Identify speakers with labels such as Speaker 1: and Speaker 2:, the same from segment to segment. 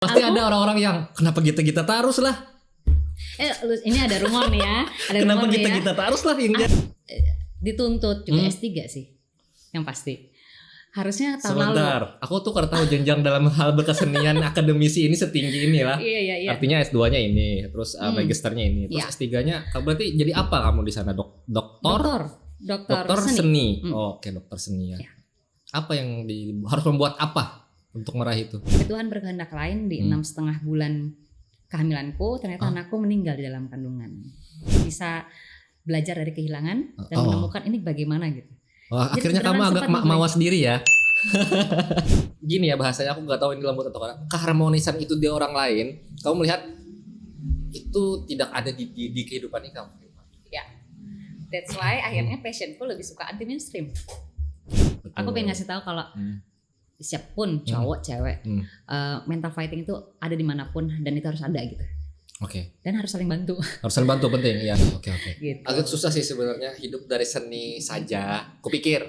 Speaker 1: Pasti ada orang-orang yang kenapa kita terus lah.
Speaker 2: Ini ada rumor nih ya. Ada
Speaker 1: Kenapa
Speaker 2: rumor nih ya.
Speaker 1: kita terus lah yang
Speaker 2: Dituntut juga S3 sih. Yang pasti. Harusnya tahun lalu.
Speaker 1: Sebentar, aku tuh karena tahu jenjang dalam hal berkesenian akademisi ini setinggi ini lah.
Speaker 2: Iya.
Speaker 1: Artinya S2-nya ini, terus magisternya ini, terus
Speaker 2: Iya.
Speaker 1: S3-nya berarti jadi apa kamu di sana? Doktor seni. Oke, dokter seni ya.
Speaker 2: Ya.
Speaker 1: Apa yang harus membuat apa untuk meraih itu?
Speaker 2: Tuhan berkehendak lain di 6,5 bulan kehamilanku, ternyata anakku meninggal di dalam kandungan. Bisa belajar dari kehilangan dan menemukan ini bagaimana gitu.
Speaker 1: Wah,
Speaker 2: Jadi
Speaker 1: akhirnya kamu
Speaker 2: beneran
Speaker 1: agak
Speaker 2: sempat
Speaker 1: mawas diri ya. Gini ya bahasanya, aku nggak tahu ini dalam mulut atau enggak. Keharmonisan itu di orang lain, kamu melihat itu tidak ada di kehidupan ini kamu.
Speaker 2: Ya. That's why akhirnya passionku lebih suka anti mainstream.
Speaker 1: Betul.
Speaker 2: Aku pengen ngasih tahu kalau siapapun cowok cewek mental fighting itu ada dimanapun dan itu harus ada gitu.
Speaker 1: Oke.
Speaker 2: Dan harus saling bantu.
Speaker 1: Harus saling bantu, penting ya. Oke.
Speaker 2: Gitu.
Speaker 1: Agak susah sih sebenarnya hidup dari seni saja. Kupikir.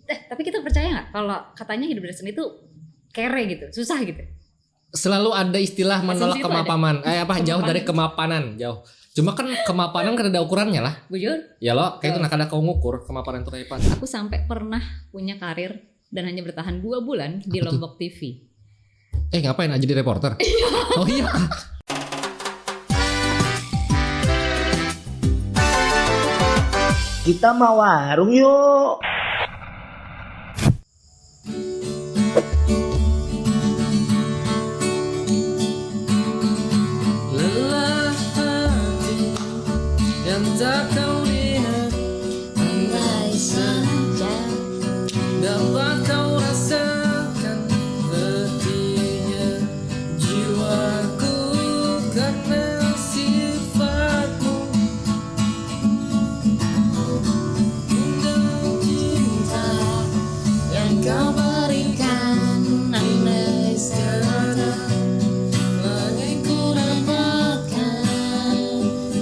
Speaker 2: Tapi kita percaya nggak kalau katanya hidup dari seni itu kere gitu, susah gitu.
Speaker 1: Selalu ada istilah menolak
Speaker 2: Asumsi itu
Speaker 1: kemapanan. Jauh dari kemapanan, jauh. Cuma kan kemapanan kan ada ukurannya lah.
Speaker 2: Bujur?
Speaker 1: Ya lo, kayak itu ada kau ngukur kemapanan itu kayak apa?
Speaker 2: Aku sampai pernah punya karir dan hanya bertahan 2 bulan di
Speaker 1: Apa tuh?
Speaker 2: Lombok TV.
Speaker 1: Ngapain aja jadi reporter? Oh iya.
Speaker 3: Kita mau warung yuk.
Speaker 1: Lelah hati yang tak kau lihat,
Speaker 2: Andai saja
Speaker 1: dapat kau rasakan letihnya jiwaku karena sifatmu. Undang cinta yang kau berikan, andai saja langit ku dapatkan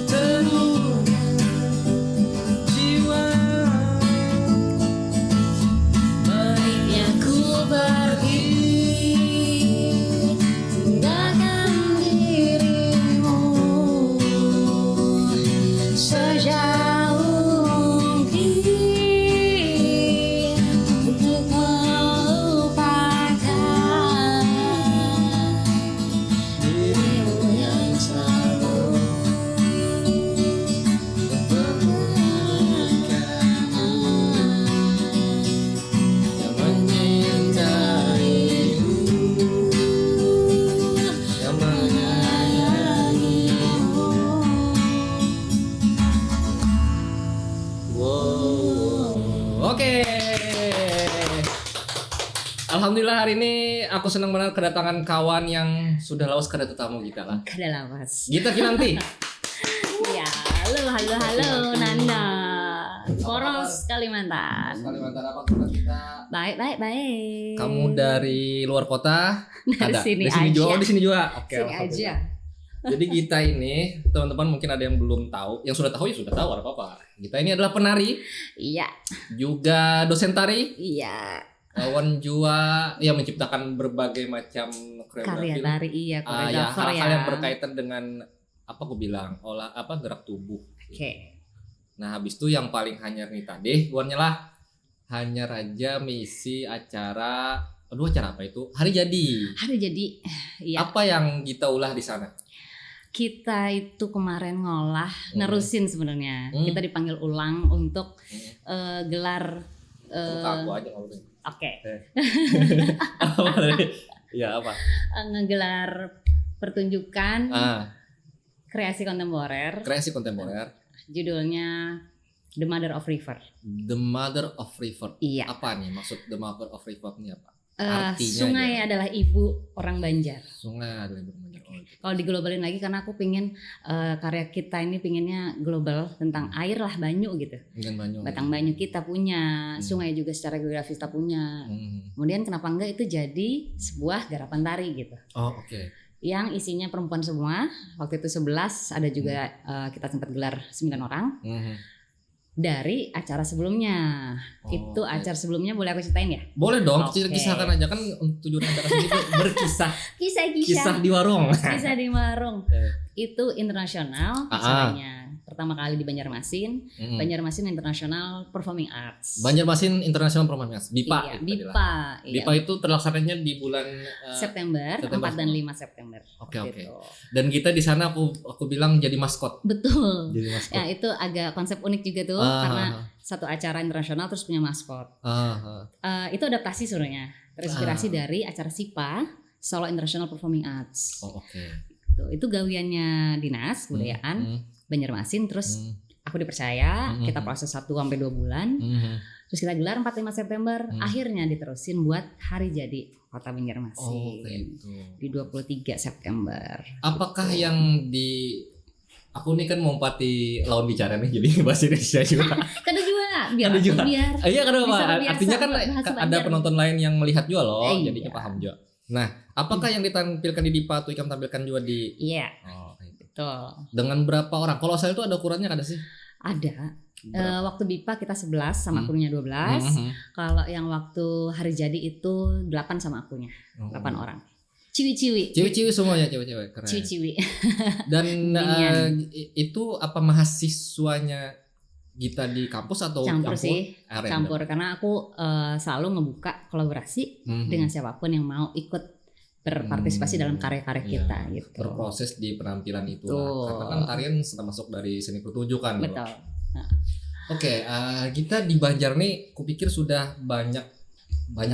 Speaker 1: teguran jiwa. Baiknya ku pergi tinggalkan dirimu sejauh mungkin untuk melupakan dirimu yang selalu yang menyintaimu, yang menyayangimu. Oke. Alhamdulillah hari ini aku senang banget kedatangan kawan yang sudah lawas kada tamu kita lah.
Speaker 2: kada lawas.
Speaker 1: Gita Kinanti.
Speaker 2: Ya, halo Nanda. Poros Kalimantan.
Speaker 1: Kalimantan apa kabar kita?
Speaker 2: Baik.
Speaker 1: Kamu dari luar kota?
Speaker 2: Dari sini
Speaker 1: Di sini
Speaker 2: aja.
Speaker 1: juga. Oh, di sini juga. Oke.
Speaker 2: Sini
Speaker 1: alhamdulillah.
Speaker 2: aja.
Speaker 1: Jadi Gita ini, teman-teman mungkin ada yang belum tahu, yang sudah tahu ya sudah tahu, ada apa-apa. Gita ini adalah penari,
Speaker 2: Iya.
Speaker 1: juga dosen tari,
Speaker 2: Iya.
Speaker 1: kawan jua, ya menciptakan berbagai macam
Speaker 2: Karya
Speaker 1: koreografi.
Speaker 2: tari iya,
Speaker 1: Ya,
Speaker 2: koreografer
Speaker 1: hal-hal
Speaker 2: ya.
Speaker 1: yang berkaitan dengan apa aku bilang, gerak tubuh.
Speaker 2: Oke.
Speaker 1: Nah, habis itu yang paling hanyar nih tadi, guanya lah hanyar aja misi acara, acara apa itu? Hari jadi.
Speaker 2: Hari jadi iya.
Speaker 1: Apa yang kita ulah di sana?
Speaker 2: Kita itu kemarin ngolah nerusin sebenarnya. Kita dipanggil ulang untuk gelar
Speaker 1: Buka aku aja ngobrol.
Speaker 2: oke.
Speaker 1: Ya apa?
Speaker 2: Ngegelar pertunjukan kreasi kontemporer.
Speaker 1: Kreasi kontemporer.
Speaker 2: Judulnya The Mother of River.
Speaker 1: The Mother of River.
Speaker 2: Iya.
Speaker 1: Apa nih maksud The Mother of River ini apa?
Speaker 2: Sungai
Speaker 1: aja.
Speaker 2: adalah ibu orang Banjar.
Speaker 1: Sungai adalah ibu Banjar. Oh, gitu.
Speaker 2: Kalau diglobalin lagi karena aku pengen karya kita ini pengennya global tentang air lah, banyu gitu.
Speaker 1: Dengan banyu.
Speaker 2: Batang banyu kita punya, sungai juga secara geografis kita punya. Kemudian kenapa enggak itu jadi sebuah garapan tari gitu.
Speaker 1: Oh, oke.
Speaker 2: Yang isinya perempuan semua. Waktu itu 11, ada juga kita sempat gelar 9 orang. dari acara sebelumnya. Itu
Speaker 1: oke.
Speaker 2: acara sebelumnya boleh aku ceritain ya?
Speaker 1: Boleh dong,
Speaker 2: Oke.
Speaker 1: kisahkan aja kan tujuan acara sini tuh berkisah, kisah
Speaker 2: Kisah-kisah.
Speaker 1: di warung.
Speaker 2: Kisah di warung. Itu internasional acaranya. Pertama kali di Banjarmasin,
Speaker 1: Mm.
Speaker 2: Banjarmasin International Performing Arts.
Speaker 1: Banjarmasin International Performance, BIPA.
Speaker 2: Iya,
Speaker 1: itu
Speaker 2: BIPA.
Speaker 1: adalah.
Speaker 2: Iya.
Speaker 1: BIPA itu terlaksananya di bulan
Speaker 2: September,
Speaker 1: September.
Speaker 2: 4 dan 5 September.
Speaker 1: Oke, oke.
Speaker 2: Gitu.
Speaker 1: dan kita di sana aku bilang jadi maskot.
Speaker 2: Betul.
Speaker 1: Jadi maskot.
Speaker 2: Ya, itu agak konsep unik juga tuh karena satu acara internasional terus punya maskot. Itu adaptasi sebenarnya. Terinspirasi dari acara SIPA, Solo International Performing Arts.
Speaker 1: Oh, oke.
Speaker 2: Itu gawiannya Dinas Kebudayaan
Speaker 1: Hmm.
Speaker 2: Banjarmasin, terus
Speaker 1: Hmm.
Speaker 2: aku dipercaya,
Speaker 1: Hmm.
Speaker 2: kita proses 1-2 bulan.
Speaker 1: Hmm.
Speaker 2: Terus kita gelar 4-5 September,
Speaker 1: Hmm.
Speaker 2: akhirnya diterusin buat hari jadi Kota
Speaker 1: Oh,
Speaker 2: Banjarmasin
Speaker 1: gitu.
Speaker 2: di 23 September.
Speaker 1: Apakah yang di aku nih kan mau pati lawan bicara nih jadi bahasa Indonesia juga.
Speaker 2: Kada juga, biar
Speaker 1: Kada juga.
Speaker 2: biar
Speaker 1: Iya kenapa?
Speaker 2: Bisa terbiasa
Speaker 1: Artinya kan
Speaker 2: bahasa
Speaker 1: ada
Speaker 2: Banjar.
Speaker 1: penonton lain yang melihat juga loh,
Speaker 2: Iya.
Speaker 1: jadinya paham juga. Nah, apakah yang ditampilkan di Dipa atau Ikam tampilkan juga di
Speaker 2: iya,
Speaker 1: Oh, gitu.
Speaker 2: betul.
Speaker 1: Dengan berapa orang? Kalau saya itu ada ukurannya kada sih?
Speaker 2: Ada.
Speaker 1: Berapa?
Speaker 2: Waktu BIPA kita 11 sama
Speaker 1: Hmm.
Speaker 2: akunya 12.
Speaker 1: Mhm.
Speaker 2: Kalau yang waktu hari jadi itu 8 sama akunya, 8 orang. Ciwi-ciwi.
Speaker 1: Cewek-cewek semuanya, cewek-cewek keren.
Speaker 2: Ciwi-ciwi.
Speaker 1: Dan
Speaker 2: Binian.
Speaker 1: itu apa mahasiswanya Gita di kampus atau
Speaker 2: Campur sih,
Speaker 1: Random?
Speaker 2: campur karena aku selalu ngebuka kolaborasi
Speaker 1: Mhm.
Speaker 2: dengan siapapun yang mau ikut berpartisipasi dalam karya-karya
Speaker 1: Iya,
Speaker 2: kita gitu.
Speaker 1: berproses di penampilan itu lah.
Speaker 2: Betul.
Speaker 1: Karena kan tarian termasuk dari seni pertunjukan. gitu.
Speaker 2: Betul.
Speaker 1: Oke, kita di Banjar nih, kupikir sudah banyak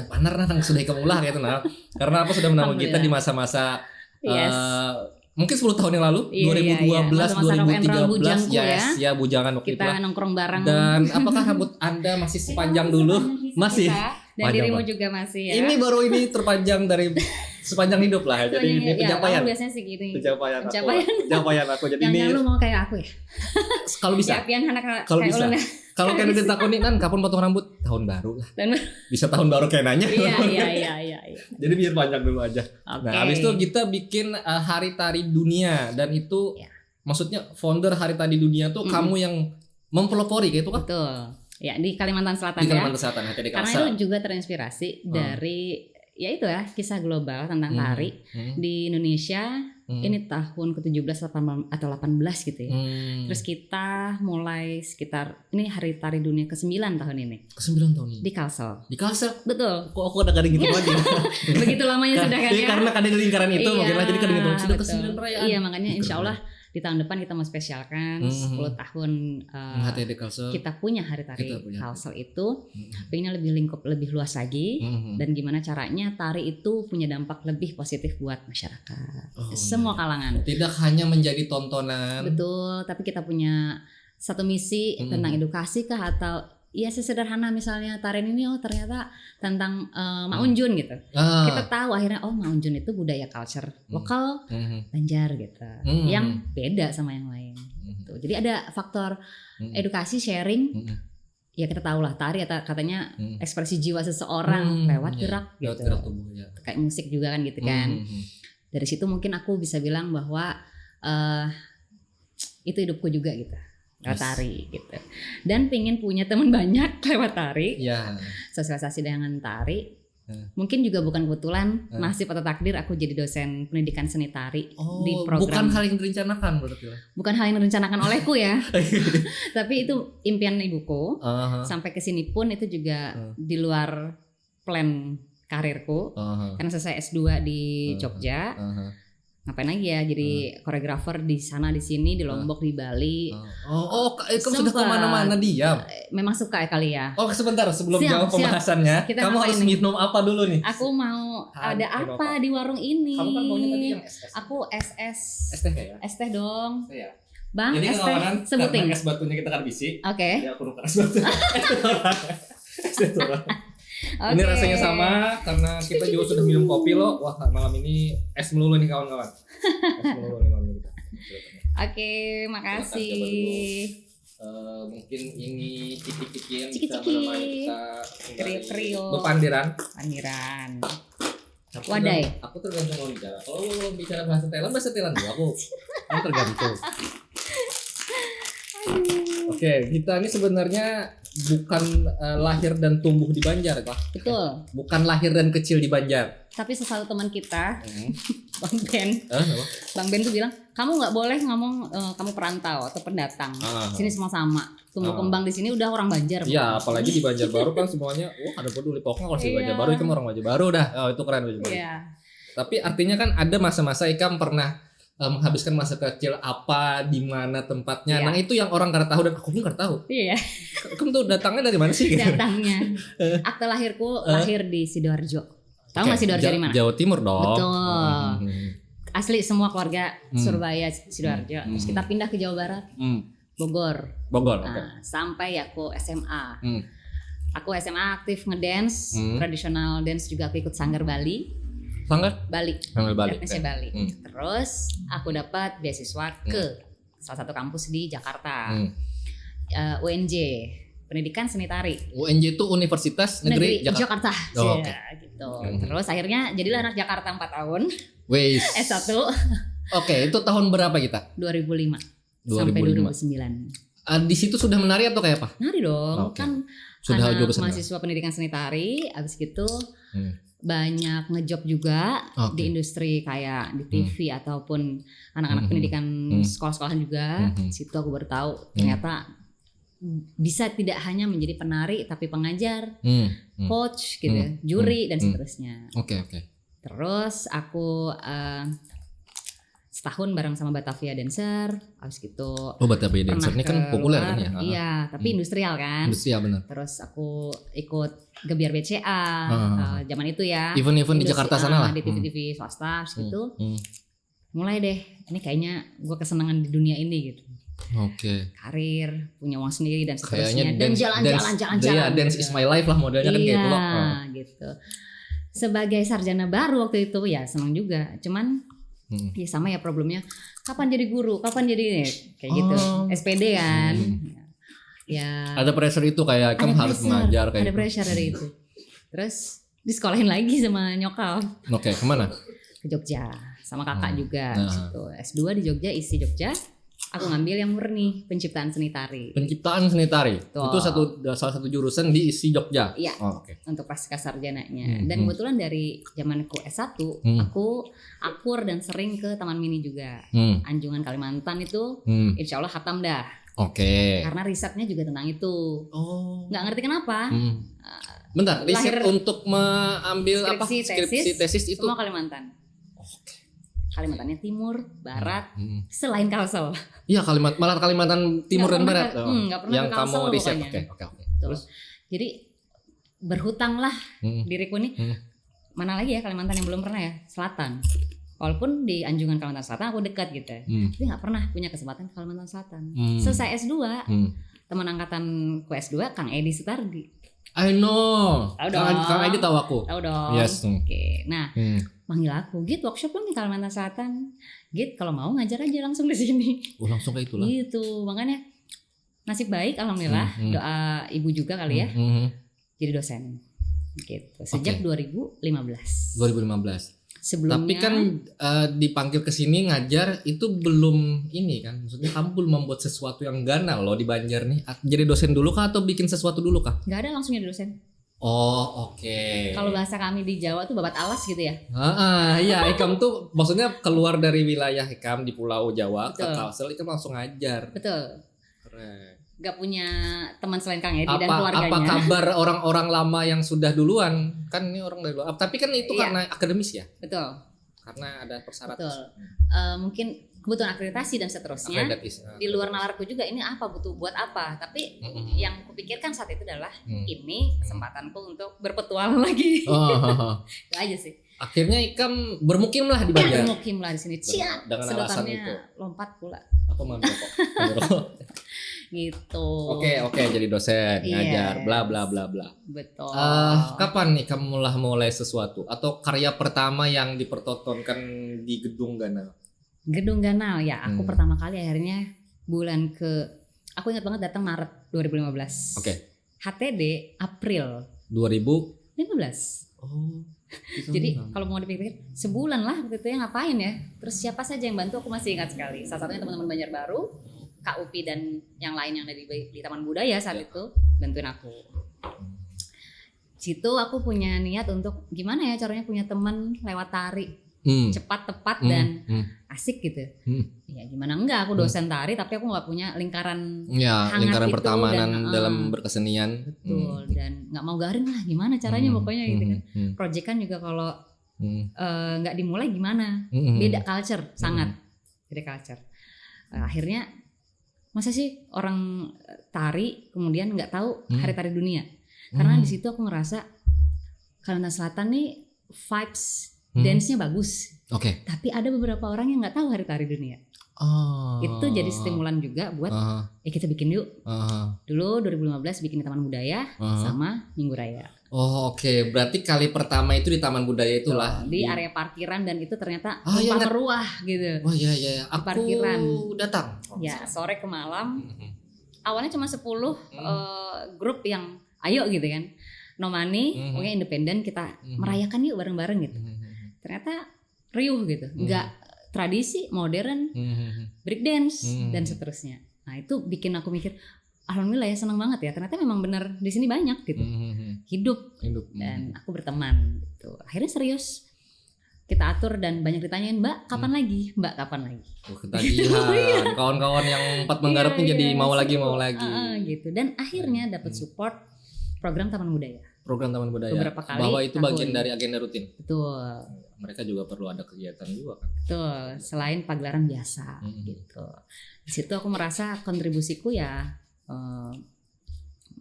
Speaker 1: partner yang sudah kamu ulah gitu nah. Karena aku sudah menanggung kita di masa-masa
Speaker 2: Yes.
Speaker 1: mungkin 10 tahun yang lalu,
Speaker 2: Iya,
Speaker 1: 2012,
Speaker 2: Masa-masa rock and roll
Speaker 1: 2013,
Speaker 2: bujangku
Speaker 1: ya bujangan waktu itu
Speaker 2: Kita
Speaker 1: lah.
Speaker 2: nongkrong bareng.
Speaker 1: Dan apakah rambut Anda masih sepanjang dulu? Masih.
Speaker 2: Dan
Speaker 1: Panjang
Speaker 2: dirimu
Speaker 1: banget.
Speaker 2: juga masih ya.
Speaker 1: Ini baru ini terpanjang dari sepanjang hidup lah. Jadi ini
Speaker 2: ya,
Speaker 1: pencapaian.
Speaker 2: kamu biasanya segini.
Speaker 1: Pencapaian aku.
Speaker 2: Pencapaian.
Speaker 1: Pencapaian aku. Jadi ini
Speaker 2: Jangan lu mau kayak aku ya.
Speaker 1: kalau bisa.
Speaker 2: Ya, pian anak
Speaker 1: Kalau
Speaker 2: kayak
Speaker 1: bisa.
Speaker 2: ulun ya.
Speaker 1: Kalau kayak ditakoni kan kapan potong rambut? Tahun baru lah.
Speaker 2: Dan
Speaker 1: Bisa tahun baru kayak nanya.
Speaker 2: iya.
Speaker 1: Jadi biar panjang dulu aja.
Speaker 2: Oke.
Speaker 1: Nah, habis itu kita bikin Hari Tari Dunia dan itu
Speaker 2: Ya.
Speaker 1: maksudnya founder Hari Tari Dunia tuh kamu yang mempelopori kayak itu kan
Speaker 2: Betul. Ya, di Kalimantan Selatan
Speaker 1: di
Speaker 2: ya.
Speaker 1: Kalimantan Selatan HTD
Speaker 2: Karena
Speaker 1: Kalsel.
Speaker 2: itu juga terinspirasi dari ya itu ya, kisah global tentang tari di Indonesia. Ini tahun ke-17 atau 18 gitu ya. Terus kita mulai sekitar ini Hari Tari Dunia ke-9 tahun ini
Speaker 1: ke-9 tahun ini.
Speaker 2: di Kalsel.
Speaker 1: Di Kalsel.
Speaker 2: Betul.
Speaker 1: Kok aku ada kadang gitu lagi.
Speaker 2: Begitu lamanya sudah kan
Speaker 1: Iya,
Speaker 2: ya.
Speaker 1: karena kadang di lingkaran itu
Speaker 2: Iya,
Speaker 1: mungkin lah jadi kadang gitu. Sudah
Speaker 2: betul.
Speaker 1: ke-9 perayaan.
Speaker 2: Iya, makanya insya Allah di tahun depan kita mau spesialkan 10 tahun
Speaker 1: HTD Kalsel.
Speaker 2: kita punya Hari Tari
Speaker 1: Kita punya.
Speaker 2: Kalsel itu. Pengennya lebih lingkup lebih luas lagi. Dan gimana caranya tari itu punya dampak lebih positif buat masyarakat.
Speaker 1: Oh,
Speaker 2: Semua kalangan.
Speaker 1: Tidak hanya menjadi tontonan.
Speaker 2: Betul, tapi kita punya satu misi tentang edukasi kah atau ya sesederhana misalnya tarian ini ternyata tentang Maunjun gitu. Kita tahu akhirnya Maunjun itu budaya culture lokal Banjar gitu. Yang beda sama yang lain. Gitu. Jadi ada faktor edukasi sharing. Ya kita tahu lah tari katanya ekspresi jiwa seseorang lewat gerak
Speaker 1: lewat
Speaker 2: gitu.
Speaker 1: gerak tubuh ya.
Speaker 2: Kayak musik juga kan gitu kan. Dari situ mungkin aku bisa bilang bahwa itu hidupku juga gitu. Lewat tari gitu. Dan pengen punya teman banyak lewat tari.
Speaker 1: Iya.
Speaker 2: Sosialisasi dengan tari. Mungkin juga bukan kebetulan nasib atau takdir aku jadi dosen pendidikan seni tari di program.
Speaker 1: Bukan hal yang direncanakan berarti lah.
Speaker 2: Bukan hal yang direncanakan olehku ya. Tapi itu impian ibuku. Sampai ke sini pun itu juga di luar plan karirku. Karena selesai S2 di Jogja. Ngapain lagi ya jadi koreografer di sana di sini di Lombok di Bali.
Speaker 1: Kamu sudah kemana-mana diam.
Speaker 2: Memang suka ya kali ya.
Speaker 1: Sebentar sebelum
Speaker 2: Siap,
Speaker 1: jawab pembahasannya,
Speaker 2: Kita
Speaker 1: kamu
Speaker 2: ngapain
Speaker 1: harus
Speaker 2: nih?
Speaker 1: minum apa dulu nih?
Speaker 2: Aku mau ada
Speaker 1: apa?
Speaker 2: apa di warung ini?
Speaker 1: Kamu kan maunya tadi yang SS.
Speaker 2: Aku SS.
Speaker 1: Es teh ya?
Speaker 2: Es teh dong.
Speaker 1: Ya.
Speaker 2: Bang,
Speaker 1: Jadi
Speaker 2: es teh
Speaker 1: kawanan
Speaker 2: sebutin.
Speaker 1: karena es batunya kita kan bisi.
Speaker 2: Oke.
Speaker 1: Ya aku nuker es batu. Es teh orang. Ini
Speaker 2: Oke.
Speaker 1: rasanya sama karena kita juga sudah minum kopi loh. Wah malam ini es melulu nih kawan-kawan. Es melulu nih kawan kita.
Speaker 2: Oke, makasih.
Speaker 1: Mungkin ini ciki-ciki yang bisa
Speaker 2: Ciki-ciki.
Speaker 1: menemani kita
Speaker 2: Trio-trio.
Speaker 1: berpandiran.
Speaker 2: Pandiran.
Speaker 1: Aku
Speaker 2: Wadai.
Speaker 1: Aku tergantung mau bicara. Kalau mau bicara bahasa Thailand dulu aku. Kan tergantung. Oke, kita ini sebenarnya bukan lahir dan tumbuh di Banjar, Kak.
Speaker 2: Betul.
Speaker 1: Bukan lahir dan kecil di Banjar.
Speaker 2: Tapi sesuatu teman kita, Bang Ben,
Speaker 1: Apa?
Speaker 2: Bang Ben tuh bilang, kamu nggak boleh ngomong kamu perantau atau pendatang. Sini semua sama. Tumbuh kembang di sini udah orang Banjar.
Speaker 1: Iya, apalagi di Banjarbaru kan semuanya, wah ada peduli. Pokoknya kalau di Banjarbaru itu orang Banjarbaru dah. Oh, itu keren Banjarbaru.
Speaker 2: Iya.
Speaker 1: Tapi artinya kan ada masa-masa Ikam pernah menghabiskan masa kecil apa, di mana tempatnya.
Speaker 2: Iya.
Speaker 1: Nah itu yang orang nggak tahu dan aku pun nggak tahu.
Speaker 2: Iya.
Speaker 1: Kamu tuh datangnya dari mana sih?
Speaker 2: Datangnya. Akte lahirku lahir di Sidoarjo. Tahu nggak Sidoarjo di mana?
Speaker 1: Jawa Timur dong.
Speaker 2: Betul. Asli semua keluarga Surabaya Sidoarjo. Terus kita pindah ke Jawa Barat, Bogor.
Speaker 1: Bogor.
Speaker 2: Nah, sampai aku SMA.
Speaker 1: Hmm.
Speaker 2: Aku SMA aktif ngedance, tradisional dance juga aku ikut Sanggar Bali.
Speaker 1: Sanggar
Speaker 2: Bali.
Speaker 1: Bali.
Speaker 2: Etnisnya Bali. Terus aku dapat beasiswa ke salah satu kampus di Jakarta. UNJ, Pendidikan Seni Tari.
Speaker 1: UNJ itu Universitas Negeri Jakarta. Oh,
Speaker 2: Ya, gitu. Terus akhirnya jadilah anak Jakarta 4 tahun.
Speaker 1: Wes.
Speaker 2: S1
Speaker 1: Oke, itu tahun berapa kita?
Speaker 2: 2005 sampai 2009.
Speaker 1: Di situ sudah menari atau kayak apa?
Speaker 2: Nari dong, kan
Speaker 1: Sudah
Speaker 2: anak
Speaker 1: jurusan
Speaker 2: mahasiswa pendidikan seni tari, abis gitu banyak ngejob juga di industri kayak di TV ataupun anak-anak pendidikan sekolah-sekolahan juga. Di situ aku baru tahu ternyata bisa tidak hanya menjadi penari tapi pengajar, coach gitu, juri dan seterusnya.
Speaker 1: Oke.
Speaker 2: Terus aku setahun bareng sama Batavia Dancer, habis gitu.
Speaker 1: Oh, Batavia Dancer ini kan populer kan ya?
Speaker 2: Iya, tapi industrial kan.
Speaker 1: Industrial benar.
Speaker 2: Terus aku ikut Gebiar BCA zaman itu ya.
Speaker 1: Event-event di Jakarta sana lah.
Speaker 2: Di TV-TV swasta gitu. Mulai deh, ini kayaknya gue kesenangan di dunia ini gitu.
Speaker 1: Oke.
Speaker 2: Karir, punya uang sendiri dan
Speaker 1: Kayaknya
Speaker 2: seterusnya. Dan jalan-jalan.
Speaker 1: Dance is my life lah modelnya kan kayak gitu loh.
Speaker 2: Gitu. Sebagai sarjana baru waktu itu ya senang juga. Cuman ya sama ya problemnya. Kapan jadi guru? Kapan jadi ini? Kayak gitu. SPD kan. Ya.
Speaker 1: Ada pressure itu kayak kamu harus mengajar kayak.
Speaker 2: Ada pressure dari itu. Terus disekolahin lagi sama nyokap.
Speaker 1: Oke, kemana?
Speaker 2: Ke Jogja sama kakak juga. Gitu. S2 di Jogja, isi Jogja. Aku ngambil yang murni penciptaan seni tari.
Speaker 1: Penciptaan seni tari. Itu salah satu jurusan di ISI Jogja.
Speaker 2: Iya.
Speaker 1: Oke.
Speaker 2: Untuk pasca sarjananya. Dan kebetulan dari zamanku S1, aku akur dan sering ke Taman Mini juga. Anjungan Kalimantan itu insya Allah hatam dah.
Speaker 1: Oke.
Speaker 2: Karena risetnya juga tentang itu.
Speaker 1: Oh.
Speaker 2: Nggak ngerti kenapa.
Speaker 1: Bentar, riset untuk mengambil skripsi tesis itu
Speaker 2: semua Kalimantan.
Speaker 1: Oke.
Speaker 2: Kalimantannya Timur, Barat, selain Kalsel.
Speaker 1: Iya, malah Kalimantan Timur dan Barat.
Speaker 2: Nggak pernah
Speaker 1: yang
Speaker 2: ke Kalsel
Speaker 1: kamu riset.
Speaker 2: pokoknya.
Speaker 1: Oke.
Speaker 2: Terus jadi berhutang lah diriku nih. Mana lagi ya Kalimantan yang belum pernah ya? Selatan. Walaupun di Anjungan Kalimantan Selatan aku dekat gitu. Tapi nggak pernah punya kesempatan ke Kalimantan Selatan. Selesai S2, teman angkatanku S2 Kang Edi Sutardi.
Speaker 1: I know.
Speaker 2: Tahu dong.
Speaker 1: Kang Edi tahu aku.
Speaker 2: Tahu dong.
Speaker 1: Yes.
Speaker 2: Oke. Nah, manggil aku, Git workshop dong di Kalimantan Selatan. Git kalau mau ngajar aja langsung di sini.
Speaker 1: Oh, langsung kayak itulah.
Speaker 2: Gitu. Makanya nasib baik alhamdulillah, doa ibu juga kali ya. Jadi dosen. Gitu. Sejak 2015.
Speaker 1: 2015.
Speaker 2: Sebelumnya,
Speaker 1: tapi kan dipanggil ke sini ngajar itu belum ini kan, maksudnya kamu belum membuat sesuatu yang ganal loh di Banjar nih. Jadi dosen dulu kah atau bikin sesuatu dulu kah?
Speaker 2: nggak ada langsung jadi dosen.
Speaker 1: Oh, oke.
Speaker 2: Kalau bahasa kami di Jawa tuh babat alas gitu ya.
Speaker 1: Iya, Ikam tuh maksudnya keluar dari wilayah Ikam di Pulau Jawa. Betul. Ke Kalsel Ikam langsung ngajar.
Speaker 2: Betul.
Speaker 1: Keren.
Speaker 2: Gak punya teman selain Kang Edi dan keluarganya.
Speaker 1: Apa kabar orang-orang lama yang sudah duluan? Kan ini orang dari luar. Tapi kan itu karena akademis ya?
Speaker 2: Betul.
Speaker 1: Karena ada persyaratan.
Speaker 2: Betul. Mungkin kebutuhan akreditasi dan seterusnya. Di luar nalarku juga ini apa butuh buat apa. Tapi yang kupikirkan saat itu adalah ini kesempatanku untuk berpetualang lagi. Itu aja sih. Akhirnya
Speaker 1: Ikam bermukimlah di Banjar.
Speaker 2: Bermukimlah di sini. Cia.
Speaker 1: Dengan alasan itu.
Speaker 2: Lompat pula.
Speaker 1: Aku mau rokok.
Speaker 2: Gitu.
Speaker 1: Oke, jadi dosen, ngajar, bla bla bla bla.
Speaker 2: Betul.
Speaker 1: Kapan nih kamu mulai sesuatu atau karya pertama yang dipertontonkan di Gedung Ganal?
Speaker 2: Gedung Ganal ya, aku pertama kali akhirnya aku ingat banget datang Maret 2015.
Speaker 1: Oke.
Speaker 2: HTD April
Speaker 1: 2015. Oh.
Speaker 2: Jadi kalau mau dipikir sebulan lah waktu itu ya ngapain ya. Terus siapa saja yang bantu aku masih ingat sekali. Salah satunya teman-teman Banjarbaru. Kak Upi dan yang lain yang ada di Taman Budaya saat itu bantuin aku. Situ aku punya niat untuk gimana ya caranya punya teman lewat tari cepat, tepat dan asik gitu. Ya gimana enggak, aku dosen tari tapi aku nggak punya lingkaran hangat
Speaker 1: lingkaran
Speaker 2: itu
Speaker 1: pertemanan
Speaker 2: dan,
Speaker 1: dalam berkesenian.
Speaker 2: Betul, dan nggak mau garing lah gimana caranya pokoknya gitu kan. Project kan juga kalau nggak dimulai gimana, beda culture sangat, beda culture. Akhirnya masa sih orang tari kemudian nggak tahu Hari Tari Dunia? Karena di situ aku ngerasa Kalimantan Selatan nih vibes dance-nya bagus.
Speaker 1: Oke.
Speaker 2: Tapi ada beberapa orang yang nggak tahu Hari Tari Dunia. Itu jadi stimulan juga buat kita bikin yuk. Dulu 2015 bikin di Taman Budaya sama Minggu Raya.
Speaker 1: Oh oke. Berarti kali pertama itu di Taman Budaya itulah.
Speaker 2: Di area parkiran dan itu ternyata tumpah meruah gitu.
Speaker 1: Oh iya. Aku
Speaker 2: parkiran.
Speaker 1: Datang.
Speaker 2: Ya sore ke malam. Awalnya cuma 10 grup yang ayo gitu kan. No money, pokoknya independen kita merayakan yuk bareng-bareng gitu. Ternyata riuh gitu. Enggak tradisi, modern, breakdance dan seterusnya. Nah, itu bikin aku mikir alhamdulillah ya senang banget ya. Ternyata memang benar di sini banyak gitu. Hidup. Dan aku berteman gitu. Akhirnya serius kita atur dan banyak ditanyain, "Mbak, kapan lagi? Mbak, kapan lagi?"
Speaker 1: Ketagihan. Kawan-kawan yang empat menggarap pun jadi mau lagi
Speaker 2: gitu. Dan akhirnya dapat support program Taman Budaya.
Speaker 1: Program Taman Budaya.
Speaker 2: Beberapa kali.
Speaker 1: Bahwa itu bagian dari agenda rutin.
Speaker 2: Betul.
Speaker 1: Mereka juga perlu ada kegiatan juga kan.
Speaker 2: Betul. Selain pagelaran biasa gitu. Di situ aku merasa kontribusiku ya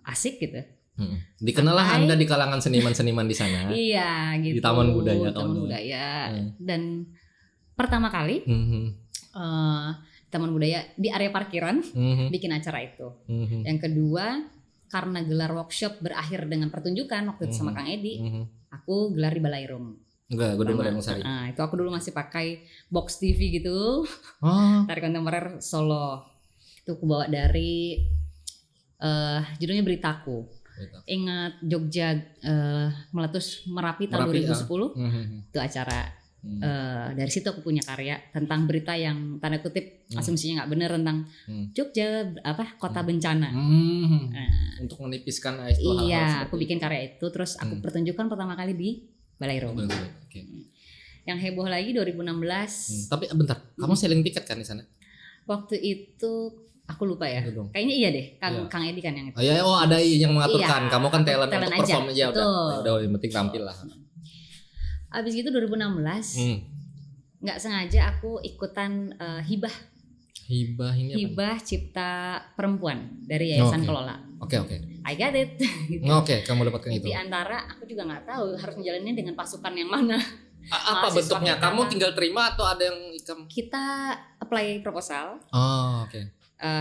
Speaker 2: asik gitu.
Speaker 1: Dikenal lah Anda di kalangan seniman-seniman di sana.
Speaker 2: Iya gitu.
Speaker 1: Di Taman Budaya.
Speaker 2: Taman Budaya. Dan pertama kali Taman Budaya di area parkiran bikin acara itu. Yang kedua karena gelar workshop berakhir dengan pertunjukan waktu itu sama Kang Edi, aku gelar di Balairum.
Speaker 1: Gedung Balairum Sari.
Speaker 2: Itu aku dulu masih pakai box TV gitu. Tari kontemporer Solo. Itu aku bawa dari judulnya Beritaku. Ingat Jogja meletus Merapi tahun 2010. Itu acara. Dari situ aku punya karya tentang berita yang tanda kutip asumsinya nggak benar tentang Jogja kota bencana.
Speaker 1: Untuk menipiskan itu hal-hal.
Speaker 2: Iya, aku bikin karya itu terus aku pertunjukan pertama kali di Balairum. Yang heboh lagi 2016.
Speaker 1: Tapi bentar, kamu selling tiket kan di sana?
Speaker 2: Waktu itu aku lupa ya. Kayaknya iya deh, Kang Edi kan yang itu.
Speaker 1: Ada yang mengaturkan. Kamu kan talent untuk
Speaker 2: aja.
Speaker 1: perform aja udah yang penting tampil lah.
Speaker 2: Abis itu 2016 nggak sengaja aku ikutan hibah
Speaker 1: ini
Speaker 2: hibah cipta perempuan dari Yayasan Kelola.
Speaker 1: Oke.
Speaker 2: I got it.
Speaker 1: Oke, kamu dapatkan itu.
Speaker 2: Di antara aku juga nggak tahu harus menjalannya dengan pasukan yang mana.
Speaker 1: Apa bentuknya? Kamu tinggal terima atau ada yang ikam?
Speaker 2: Kita apply proposal.
Speaker 1: Oke.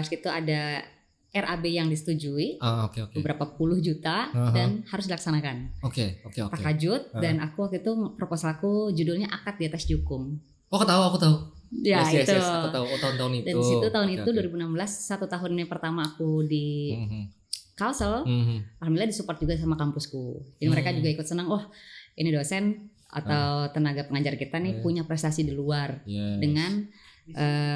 Speaker 2: Itu ada RAB yang disetujui.
Speaker 1: Oke.
Speaker 2: Beberapa puluh juta dan harus dilaksanakan.
Speaker 1: Oke.
Speaker 2: Takajud dan aku waktu itu proposalku judulnya Akad di Atas Jukung.
Speaker 1: Aku tahu.
Speaker 2: Ya
Speaker 1: yes,
Speaker 2: itu.
Speaker 1: Aku tahu tahun itu.
Speaker 2: Dan di situ tahun itu 2016 1 tahunnya pertama aku di Kalsel. Alhamdulillah disupport juga sama kampusku. Jadi mereka juga ikut senang. Oh, ini dosen atau tenaga pengajar kita nih punya prestasi di luar dengan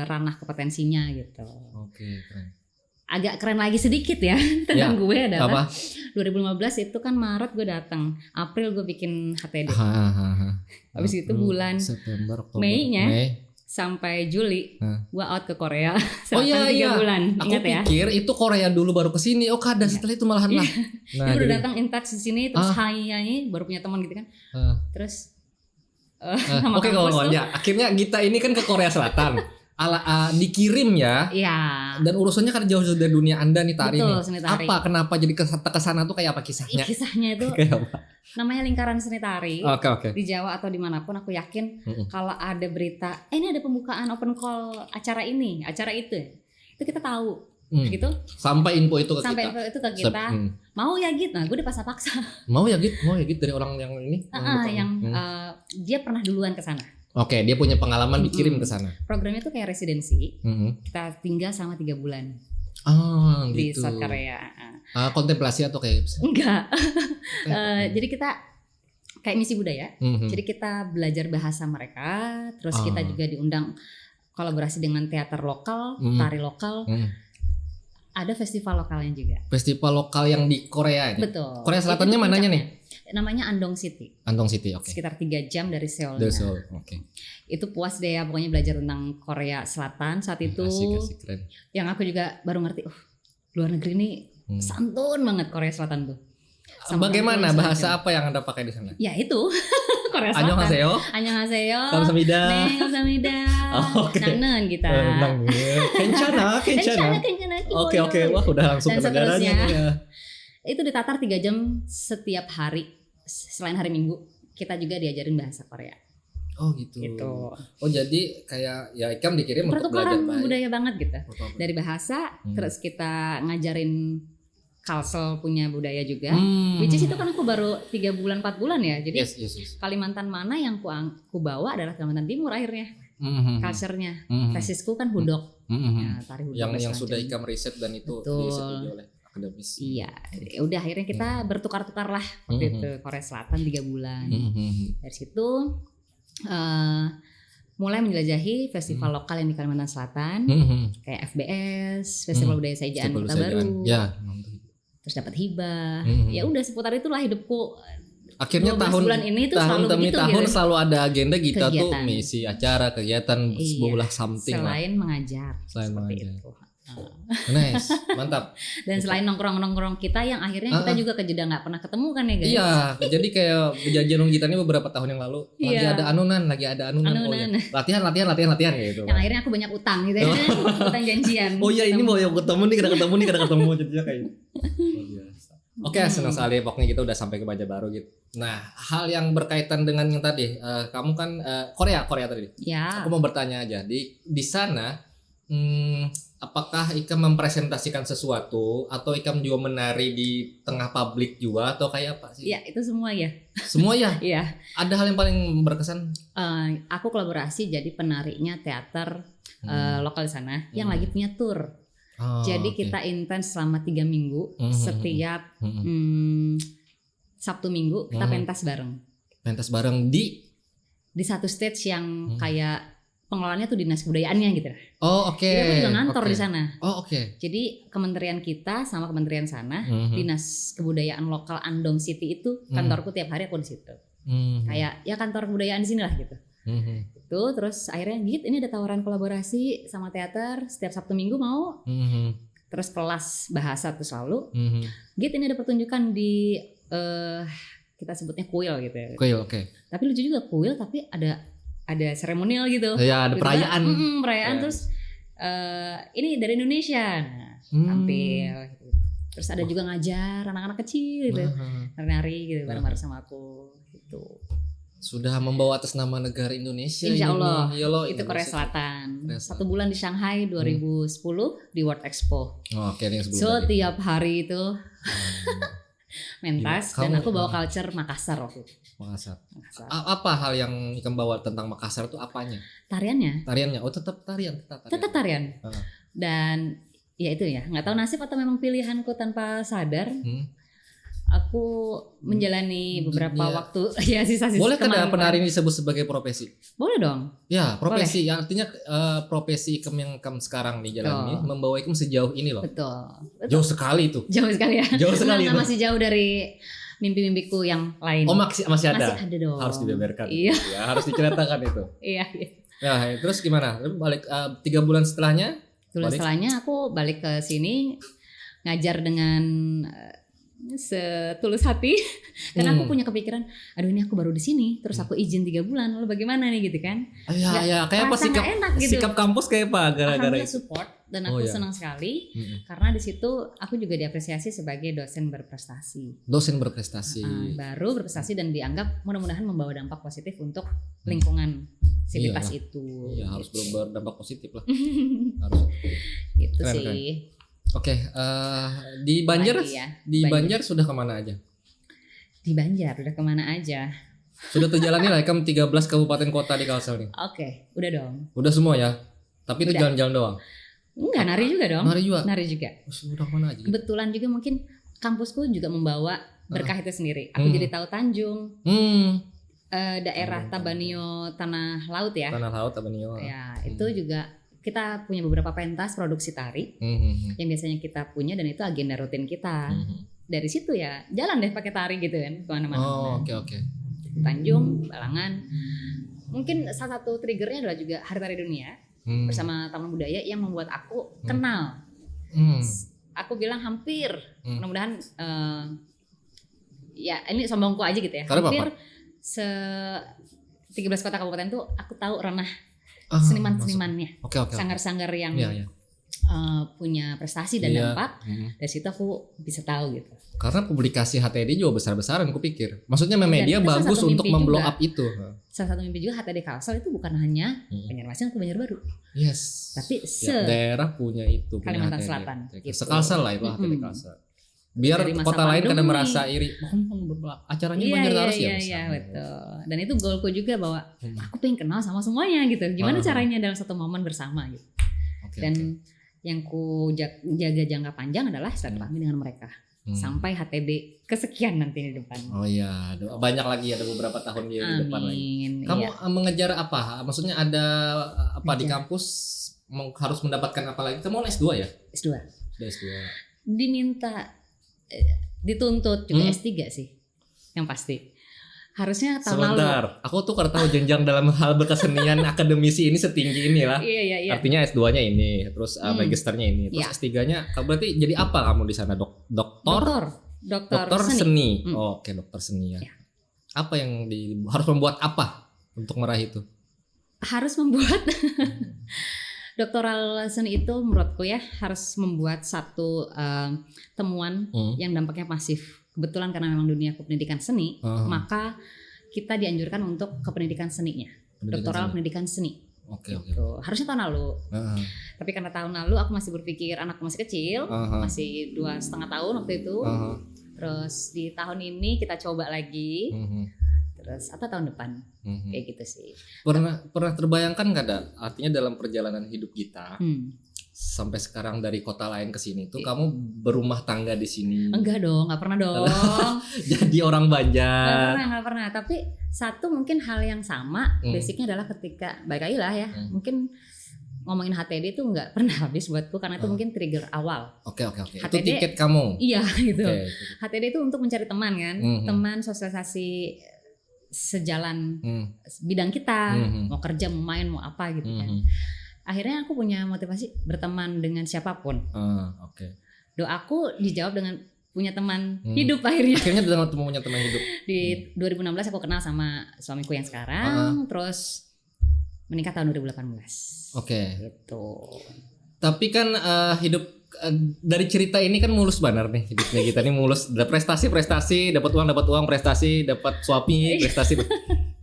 Speaker 2: ranah kompetensinya gitu.
Speaker 1: Oke, keren.
Speaker 2: Agak keren lagi sedikit ya tentang gue adalah 2015 itu kan Maret gue datang, April gue bikin HTD. Habis itu bulan
Speaker 1: September, Oktober,
Speaker 2: Mei-nya sampai Juli gue out ke Korea
Speaker 1: selama
Speaker 2: 3 bulan. Ingat
Speaker 1: ya? Aku pikir itu Korea dulu baru kesini. Oh kada setelah itu malahan lah.
Speaker 2: Dia baru datang intouch di sini terus hai baru punya teman gitu kan. Terus
Speaker 1: oke kawan-kawan ya. Akhirnya Gita ini kan ke Korea Selatan. Dikirim ya.
Speaker 2: Iya.
Speaker 1: Dan urusannya kan jauh dari dunia Anda nih tari.
Speaker 2: Betul,
Speaker 1: nih.
Speaker 2: seni tari.
Speaker 1: Kenapa jadi kesana tuh kayak apa kisahnya?
Speaker 2: Kisahnya itu
Speaker 1: kayak apa?
Speaker 2: Namanya lingkaran seni tari.
Speaker 1: Oke.
Speaker 2: Di Jawa atau dimanapun aku yakin kalau ada berita, ini ada pembukaan open call acara ini, acara itu kita tahu. Gitu.
Speaker 1: Sampai info itu ke
Speaker 2: kita. Mau ya Git? Nah, gue dipaksa-paksa.
Speaker 1: Mau ya Git dari orang yang ini.
Speaker 2: Dia pernah duluan ke sana.
Speaker 1: Oke, dia punya pengalaman dikirim ke sana.
Speaker 2: Programnya tuh kayak residensi. Kita tinggal sama 3 bulan. Di
Speaker 1: gitu.
Speaker 2: South Korea.
Speaker 1: Kontemplasi atau kayak
Speaker 2: enggak. Jadi kita kayak misi budaya. Jadi kita belajar bahasa mereka, terus kita juga diundang kolaborasi dengan teater lokal, tari lokal. Ada festival lokalnya juga.
Speaker 1: Festival lokal yang di Korea ya?
Speaker 2: Betul.
Speaker 1: Korea Selatannya mananya nih?
Speaker 2: Namanya Andong City.
Speaker 1: Andong City, oke.
Speaker 2: Sekitar 3 jam dari Seoul.
Speaker 1: Dari Seoul, oke.
Speaker 2: Itu puas deh ya, pokoknya belajar tentang Korea Selatan saat itu.
Speaker 1: Asik, keren.
Speaker 2: Yang aku juga baru ngerti, luar negeri nih santun banget Korea Selatan tuh.
Speaker 1: Bagaimana bahasa apa yang Anda pakai di sana?
Speaker 2: Ya itu Korea Selatan.
Speaker 1: Annyeonghaseyo.
Speaker 2: Annyeonghaseyo.
Speaker 1: Kamsahamnida.
Speaker 2: Kamsahamnida.
Speaker 1: Oke.
Speaker 2: Nanen kita.
Speaker 1: Kencana. Oke. Wah, udah langsung
Speaker 2: Dan
Speaker 1: ke negaranya. Ya.
Speaker 2: Itu ditatar 3 jam setiap hari. Selain hari Minggu, kita juga diajarin bahasa Korea.
Speaker 1: Oh gitu. Oh jadi kayak ya Ikam dikirim untuk belajar
Speaker 2: budaya banget gitu. Dari bahasa, terus kita ngajarin Kalsel punya budaya juga. Which is itu kan aku baru 3 bulan 4 bulan ya. Jadi
Speaker 1: yes.
Speaker 2: Kalimantan mana yang ku bawa adalah Kalimantan Timur akhirnya. Culture-nya. Tesisku kan hudok. Nah, tari hudok
Speaker 1: yang sudah Ikam riset dan itu disetujui oleh akademis.
Speaker 2: Iya, udah akhirnya kita bertukar-tukar lah waktu itu Korea Selatan 3 bulan. Dari situ mulai menjelajahi festival lokal yang di Kalimantan Selatan, kayak FBS, Festival Budaya Saijaan Kota Baru.
Speaker 1: Ya.
Speaker 2: Terus dapat hibah. Ya udah seputar itulah hidupku.
Speaker 1: Akhirnya tahun
Speaker 2: ini tuh
Speaker 1: tahun
Speaker 2: selalu
Speaker 1: demi
Speaker 2: begitu,
Speaker 1: tahun
Speaker 2: gitu.
Speaker 1: selalu ada agenda kita
Speaker 2: Kegiatan.
Speaker 1: tuh misi acara kegiatan sebuah something
Speaker 2: selain
Speaker 1: lah.
Speaker 2: mengajar.
Speaker 1: Selain mengajar.
Speaker 2: Itu.
Speaker 1: Nice, mantap.
Speaker 2: Dan selain nongkrong-nongkrong kita yang akhirnya kita juga kejeda nggak pernah ketemu kan ya guys.
Speaker 1: Iya, jadi kayak perjanjian kita ini beberapa tahun yang lalu lagi ada anunan. Oh ya. Latihan gitu.
Speaker 2: Yang akhirnya aku banyak utang gitu ya. Utang janjian.
Speaker 1: Oh iya, ini mau yang ketemu nih, kada ketemu jadinya kayak. Oke, senang sekali pokoknya kita udah sampai ke Banjarbaru gitu. Nah, hal yang berkaitan dengan yang tadi, kamu kan Korea tadi.
Speaker 2: Ya.
Speaker 1: Aku mau bertanya aja di sana, apakah Ikam mempresentasikan sesuatu atau Ikam juga menari di tengah publik juga atau kayak apa sih?
Speaker 2: Iya, itu semua ya.
Speaker 1: Semua ya?
Speaker 2: Iya.
Speaker 1: Ada hal yang paling berkesan?
Speaker 2: Aku kolaborasi jadi penarinya teater lokal di sana yang lagi punya tour. Jadi kita intens selama 3 minggu setiap Sabtu Minggu kita pentas bareng.
Speaker 1: Pentas bareng di
Speaker 2: satu stage yang kayak pengelolanya tuh dinas kebudayaannya gitu.
Speaker 1: Oh oke.
Speaker 2: Jadi aku juga ngantor di sana.
Speaker 1: Oh oke.
Speaker 2: Jadi kementerian kita sama kementerian sana, dinas kebudayaan lokal Andong City itu kantorku tiap hari aku di situ. Kayak ya kantor kebudayaan di sini lah gitu. Itu terus akhirnya Git ini ada tawaran kolaborasi sama teater setiap Sabtu Minggu mau. Terus kelas bahasa tuh selalu. Git ini ada pertunjukan di kita sebutnya kuil gitu ya.
Speaker 1: Kuil, oke.
Speaker 2: Tapi lucu juga kuil tapi ada seremonial gitu.
Speaker 1: Ya, ada perayaan.
Speaker 2: Perayaan terus ini dari Indonesia. Nah, tampil gitu. Terus ada juga ngajar anak-anak kecil gitu. Nari-nari gitu bareng-bareng sama aku gitu.
Speaker 1: Sudah membawa atas nama negara Indonesia.
Speaker 2: Insya Allah.
Speaker 1: Itu
Speaker 2: Korea Selatan. 1 bulan di Shanghai 2010 di World Expo.
Speaker 1: Oke, yang sebelum
Speaker 2: so
Speaker 1: tadi.
Speaker 2: tiap hari itu mentas dan aku bawa culture Makassar waktu itu.
Speaker 1: Makassar. Apa hal yang Ikam bawa tentang Makassar itu apanya?
Speaker 2: Tariannya.
Speaker 1: Oh tetap tarian.
Speaker 2: Tetap tarian. Dan ya itu ya, nggak tahu nasib atau memang pilihanku tanpa sadar. Aku menjalani beberapa waktu ya sisa-sisa.
Speaker 1: Boleh kan penari ini disebut sebagai profesi?
Speaker 2: Boleh dong.
Speaker 1: Ya profesi. Ya, artinya profesi Ikam yang Ikam sekarang nih jalan ini membawa Ikam sejauh ini loh.
Speaker 2: Betul.
Speaker 1: Jauh sekali itu.
Speaker 2: Jauh sekali ya.
Speaker 1: Jauh sekali itu.
Speaker 2: Masih jauh dari mimpi-mimpiku yang lain.
Speaker 1: Oh masih ada.
Speaker 2: Masih ada dong.
Speaker 1: Harus dibeberkan.
Speaker 2: Iya.
Speaker 1: Ya, harus diceritakan itu.
Speaker 2: Iya.
Speaker 1: Nah terus gimana? Balik 3 bulan setelahnya?
Speaker 2: Setelahnya aku balik ke sini ngajar dengan setulus hati karena aku punya kepikiran aduh ini aku baru di sini terus aku izin 3 bulan lalu bagaimana nih gitu kan
Speaker 1: ya kayak apa sikap kampus kayak apa gara-gara itu
Speaker 2: support dan aku senang sekali karena di situ aku juga diapresiasi sebagai dosen berprestasi baru berprestasi dan dianggap mudah-mudahan membawa dampak positif untuk lingkungan sivitas itu
Speaker 1: iya harus berdampak positif lah harus
Speaker 2: gitu
Speaker 1: keren,
Speaker 2: sih
Speaker 1: keren. Oke, di Banjar, Banjar sudah kemana aja?
Speaker 2: Di Banjar udah kemana aja?
Speaker 1: Sudah terjalani lah, Ikam 13 kabupaten kota di Kalsel nih.
Speaker 2: Oke, udah dong.
Speaker 1: Udah semua ya? Tapi itu jalan-jalan doang?
Speaker 2: Enggak, nari juga dong. Nari juga.
Speaker 1: Sudah kemana aja?
Speaker 2: Kebetulan juga mungkin kampusku juga membawa berkah itu sendiri. Aku jadi tahu Tanjung. daerah Tabanio Tanah Laut ya.
Speaker 1: Tanah Laut Tabanio.
Speaker 2: Ya, itu juga kita punya beberapa pentas produksi tari yang biasanya kita punya dan itu agenda rutin kita. Dari situ ya jalan deh pakai tari gitu kan kemana-mana.
Speaker 1: Oh, oke.
Speaker 2: Tanjung, Balangan. Mungkin salah satu triggernya adalah juga Hari Tari Dunia bersama Taman Budaya yang membuat aku kenal. Aku bilang hampir, mudah-mudahan ya ini sombongku aja gitu ya.
Speaker 1: Karena
Speaker 2: hampir 13 kota kabupaten tuh aku tahu ranah seniman-senimannya.
Speaker 1: Oke.
Speaker 2: Sanggar-sanggar yang punya prestasi dan dampak. Dari situ aku bisa tahu gitu.
Speaker 1: Karena publikasi HTD juga besar-besaran aku pikir. Maksudnya media bagus untuk memblow up itu.
Speaker 2: Salah satu mimpi juga HTD Kalsel itu bukan hanya Banjarmasin atau Banjarbaru.
Speaker 1: Yes.
Speaker 2: Tapi
Speaker 1: daerah punya itu.
Speaker 2: Kalimantan
Speaker 1: punya
Speaker 2: Selatan.
Speaker 1: Gitu. Sekalsel lah itu HTD Kalsel. Biar kota lain kadang merasa iri. Acaranya Banjar harus ya.
Speaker 2: Iya betul. Dan itu goalku juga bahwa aku pengen kenal sama semuanya gitu. Gimana caranya dalam satu momen bersama gitu. Dan yang ku jaga jangka panjang adalah silaturahmi dengan mereka. Sampai HTD kesekian nanti di depan.
Speaker 1: Oh iya, banyak lagi ada beberapa tahun di depan lagi. Kamu mengejar apa? Maksudnya ada apa di kampus harus mendapatkan apa lagi? Kamu S2 ya?
Speaker 2: S2.
Speaker 1: S2.
Speaker 2: Diminta dituntut juga S3 sih. Yang pasti. Harusnya tahun lalu.
Speaker 1: Sebentar, aku tuh karena tahu jenjang dalam hal berkesenian akademisi ini setinggi inilah.
Speaker 2: Iya.
Speaker 1: Artinya S2-nya ini, terus magisternya ini, terus S3-nya berarti jadi apa kamu di sana? Doktor seni. Oke, dokter seni ya. Apa yang harus membuat apa untuk meraih itu?
Speaker 2: Harus membuat doktoral seni itu menurutku ya harus membuat satu temuan yang dampaknya masif. Kebetulan karena memang dunia pendidikan seni, maka kita dianjurkan untuk ke pendidikan seninya, doktoral pendidikan seni.
Speaker 1: Oke.
Speaker 2: Harusnya tahun lalu, tapi karena tahun lalu aku masih berpikir anakku masih kecil, masih 2,5 tahun waktu itu. Terus di tahun ini kita coba lagi, terus atau tahun depan, kayak gitu sih.
Speaker 1: Pernah terbayangkan nggak ada? Artinya dalam perjalanan hidup kita. Sampai sekarang dari kota lain ke sini tuh kamu berumah tangga di sini?
Speaker 2: Enggak dong, nggak pernah dong.
Speaker 1: Jadi orang Banjar.
Speaker 2: Nggak pernah. Tapi satu mungkin hal yang sama, basicnya adalah ketika balik lagi lah ya. Mungkin ngomongin HTD itu nggak pernah habis buatku karena itu mungkin trigger awal.
Speaker 1: Oke. Itu tiket kamu?
Speaker 2: Iya gitu. HTD itu untuk mencari teman kan, teman sosialisasi sejalan bidang kita, mau kerja, mau main, mau apa gitu kan. Akhirnya aku punya motivasi berteman dengan siapapun. Doaku dijawab dengan punya teman hidup akhirnya.
Speaker 1: Akhirnya dengan punya teman hidup.
Speaker 2: Di 2016 aku kenal sama suamiku yang sekarang, terus menikah tahun 2018. Gitu.
Speaker 1: Tapi kan hidup dari cerita ini kan mulus benar nih hidupnya kita nih mulus. Ada prestasi, dapat uang, prestasi, dapat suami, prestasi.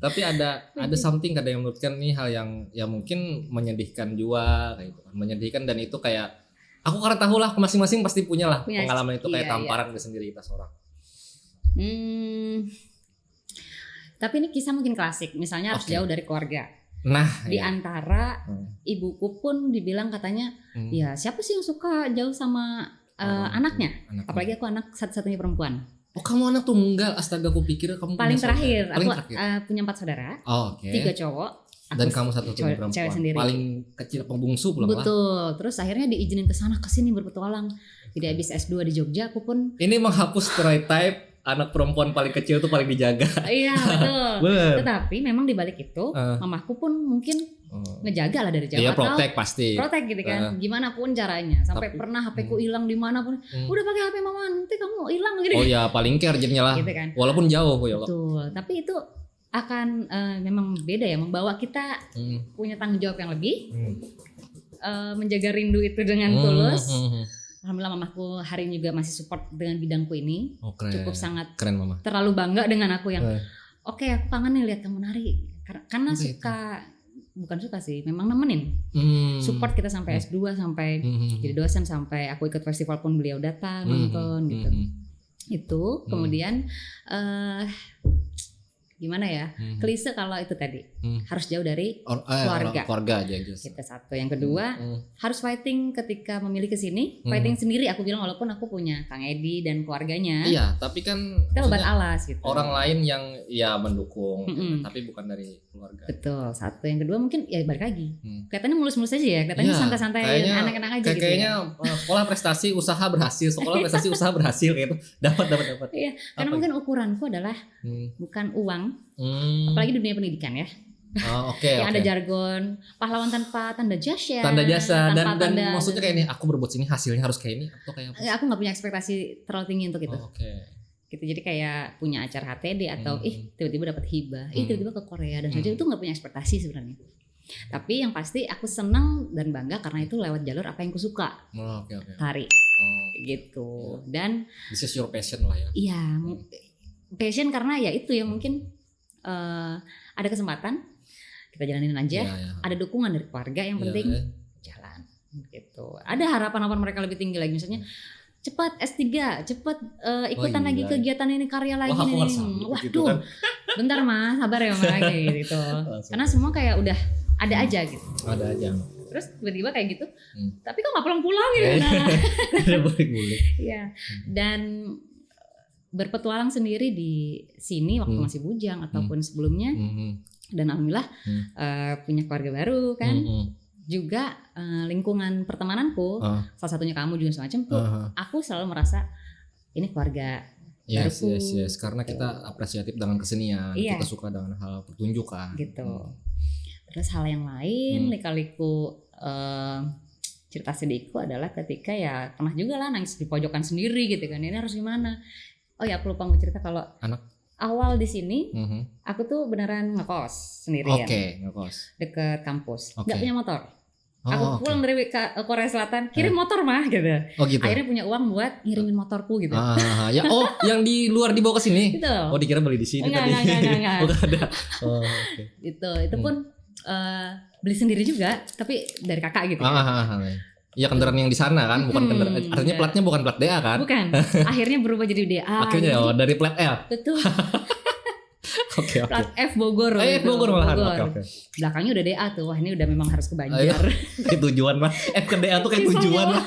Speaker 1: Tapi ada something kadang yang menurut kan ini hal yang mungkin menyedihkan juga kayak gitu. Menyedihkan dan itu kayak aku karena tahu lah masing-masing pasti punya lah pengalaman itu kayak tamparan sendiri kita seorang.
Speaker 2: Tapi ini kisah mungkin klasik, misalnya harus jauh dari keluarga.
Speaker 1: Nah,
Speaker 2: di antara ibuku pun dibilang katanya, ya siapa sih yang suka jauh sama anaknya? Apalagi aku anak satu-satunya perempuan.
Speaker 1: Oh, kamu anak tunggal. Astaga, aku pikir kamu
Speaker 2: paling terakhir. Aku punya 4 saudara. 3 cowok.
Speaker 1: Dan kamu satu-satunya perempuan.
Speaker 2: Cewek sendiri.
Speaker 1: Paling kecil pembungsu pula.
Speaker 2: Betul. Terus akhirnya diizinin ke sana ke sini berpetualang. Jadi habis S2 di Jogja aku pun.
Speaker 1: Ini menghapus stereotype anak perempuan paling kecil tuh paling dijaga.
Speaker 2: Iya, betul. Tetapi memang di balik itu mamaku pun mungkin ngejaga lah dari jauh.
Speaker 1: Iya, protek pasti.
Speaker 2: Protek gitu kan. Gimana pun caranya. Sampai pernah HP ku hilang di mana pun. Udah pakai HP mama, nanti kamu hilang gitu.
Speaker 1: Oh ya, paling care jadinya lah.
Speaker 2: Gitu kan.
Speaker 1: Walaupun jauh ya.
Speaker 2: Betul. Tapi itu akan memang beda ya, membawa kita punya tanggung jawab yang lebih. Menjaga rindu itu dengan tulus. Alhamdulillah mamaku hari ini juga masih support dengan bidangku ini. Cukup sangat
Speaker 1: keren mama.
Speaker 2: Terlalu bangga dengan aku yang oke, aku kangen nih lihat kamu nari. Karena suka bukan suka sih, memang nemenin. Support kita sampai S2, sampai jadi dosen, sampai aku ikut festival pun beliau datang nonton gitu. Itu kemudian gimana ya, klise kalau itu tadi harus jauh dari keluarga
Speaker 1: aja gitu.
Speaker 2: Itu satu. Yang kedua harus fighting ketika memilih ke sini, fighting sendiri. Aku bilang walaupun aku punya Kang Edi dan keluarganya.
Speaker 1: Iya, tapi kan
Speaker 2: kita obat alas gitu.
Speaker 1: Orang lain yang ya mendukung, tapi bukan dari keluarga.
Speaker 2: Betul. Satu. Yang kedua mungkin ya balik lagi. Kelihatannya mulus-mulus aja ya, kelihatannya santai-santai, anak-anak aja gitu.
Speaker 1: Kayaknya sekolah prestasi usaha berhasil, kayak itu dapat.
Speaker 2: Iya, karena mungkin ukuranku adalah bukan uang. Apalagi di dunia pendidikan ya. Yang ada jargon pahlawan tanpa tanda jasa.
Speaker 1: Dan maksudnya kayak ini, aku berbuat sini hasilnya harus kayak ini atau kayak apa?
Speaker 2: Aku nggak punya ekspektasi terlalu tinggi untuk itu. Gitu, jadi kayak punya acara HTD atau tiba-tiba dapat hibah, tiba-tiba ke Korea dan sebagainya, itu nggak punya ekspektasi sebenarnya. Tapi yang pasti aku senang dan bangga karena itu lewat jalur apa yang aku suka. Tari. Gitu. Dan
Speaker 1: this is your passion lah ya.
Speaker 2: Iya, passion karena ya itu ya mungkin ada kesempatan kita jalanin aja, ada dukungan dari keluarga yang penting jalan gitu. Ada harapan mereka lebih tinggi lagi, misalnya cepat S3, cepat ikutan lagi kegiatan ini, karya lagi nih. Waduh, gitu kan. Bentar Mas, sabar ya Mas kayak gitu. Karena semua kayak udah ada aja gitu.
Speaker 1: Ada aja.
Speaker 2: Terus tiba-tiba kayak gitu, tapi kok nggak pulang-pulang gitu. Iya. Dan berpetualang sendiri di sini waktu masih bujang ataupun sebelumnya, dan alhamdulillah punya keluarga baru kan, juga lingkungan pertemananku, salah satunya kamu juga semacam tuh, aku selalu merasa ini keluarga baruku.
Speaker 1: Yes, karena kita apresiatif dengan kesenian, kita suka dengan hal pertunjukan
Speaker 2: gitu. Terus hal yang lain, lika-liku cerita sedihku adalah ketika ya pernah juga lah nangis di pojokan sendiri gitu kan, ini harus gimana. Oh ya, aku lupa mau cerita kalau awal di sini aku tuh beneran ngekos sendirian.
Speaker 1: Ngekos.
Speaker 2: Deket kampus. Nggak punya motor. Aku pulang dari Korea Selatan, kirim motor mah gitu. Gitu. Akhirnya punya uang buat ngirimin motorku gitu.
Speaker 1: Ya, yang di luar dibawa ke sini.
Speaker 2: Gitu.
Speaker 1: Dikira beli di sini tadi.
Speaker 2: Enggak.
Speaker 1: Enggak ada.
Speaker 2: Itu pun beli sendiri juga, tapi dari kakak gitu.
Speaker 1: Iya, kendaraan yang di sana kan, bukan kendaraan. Artinya platnya bukan plat DA kan?
Speaker 2: Bukan. Akhirnya berubah jadi DA.
Speaker 1: Akhirnya dari plat L.
Speaker 2: Betul.
Speaker 1: Plat
Speaker 2: F Bogor.
Speaker 1: Bogor malahan.
Speaker 2: Belakangnya udah DA tuh. Wah, ini udah memang harus ke Banjar.
Speaker 1: Kayak tujuan lah. F ke DA tuh kayak tujuan lah.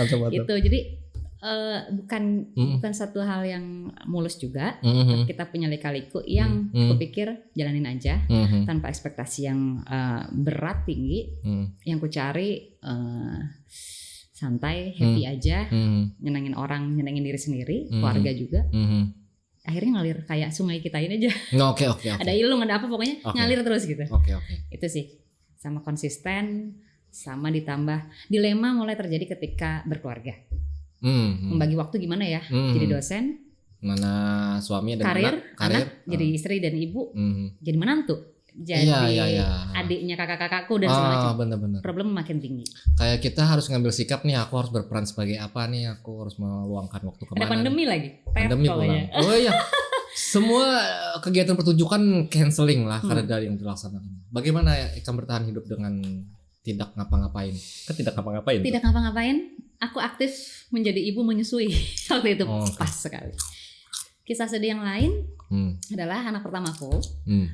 Speaker 1: Mantap.
Speaker 2: Itu jadi bukan satu hal yang mulus juga. Kita punya lika-liku yang kupikir jalanin aja tanpa ekspektasi yang berat tinggi. Yang ku cari santai, happy aja, nyenengin orang, nyenengin diri sendiri, keluarga juga. Akhirnya ngalir kayak sungai kita ini aja.
Speaker 1: Oke.
Speaker 2: Ada ilung, ada apa pokoknya ngalir terus gitu.
Speaker 1: Oke.
Speaker 2: Itu sih, sama konsisten, sama ditambah dilema mulai terjadi ketika berkeluarga. Membagi waktu gimana ya? Jadi dosen,
Speaker 1: mana suami dan
Speaker 2: karir, jadi istri dan ibu, jadi menantu, jadi adiknya kakak-kakakku dan segala macam.
Speaker 1: Bener.
Speaker 2: Problem makin tinggi.
Speaker 1: Kayak kita harus ngambil sikap nih, aku harus berperan sebagai apa nih, aku harus meluangkan waktu kemana.
Speaker 2: Ada pandemi lagi.
Speaker 1: Pandemi pulang. Oh iya. Semua kegiatan pertunjukan canceling lah karena dari yang dilaksanakan. Bagaimana ya Ika bertahan hidup dengan tidak ngapa-ngapain? Tidak ngapa-ngapain. Aku aktif menjadi ibu menyusui waktu itu. Pas sekali. Kisah sedih yang lain adalah anak pertamaku.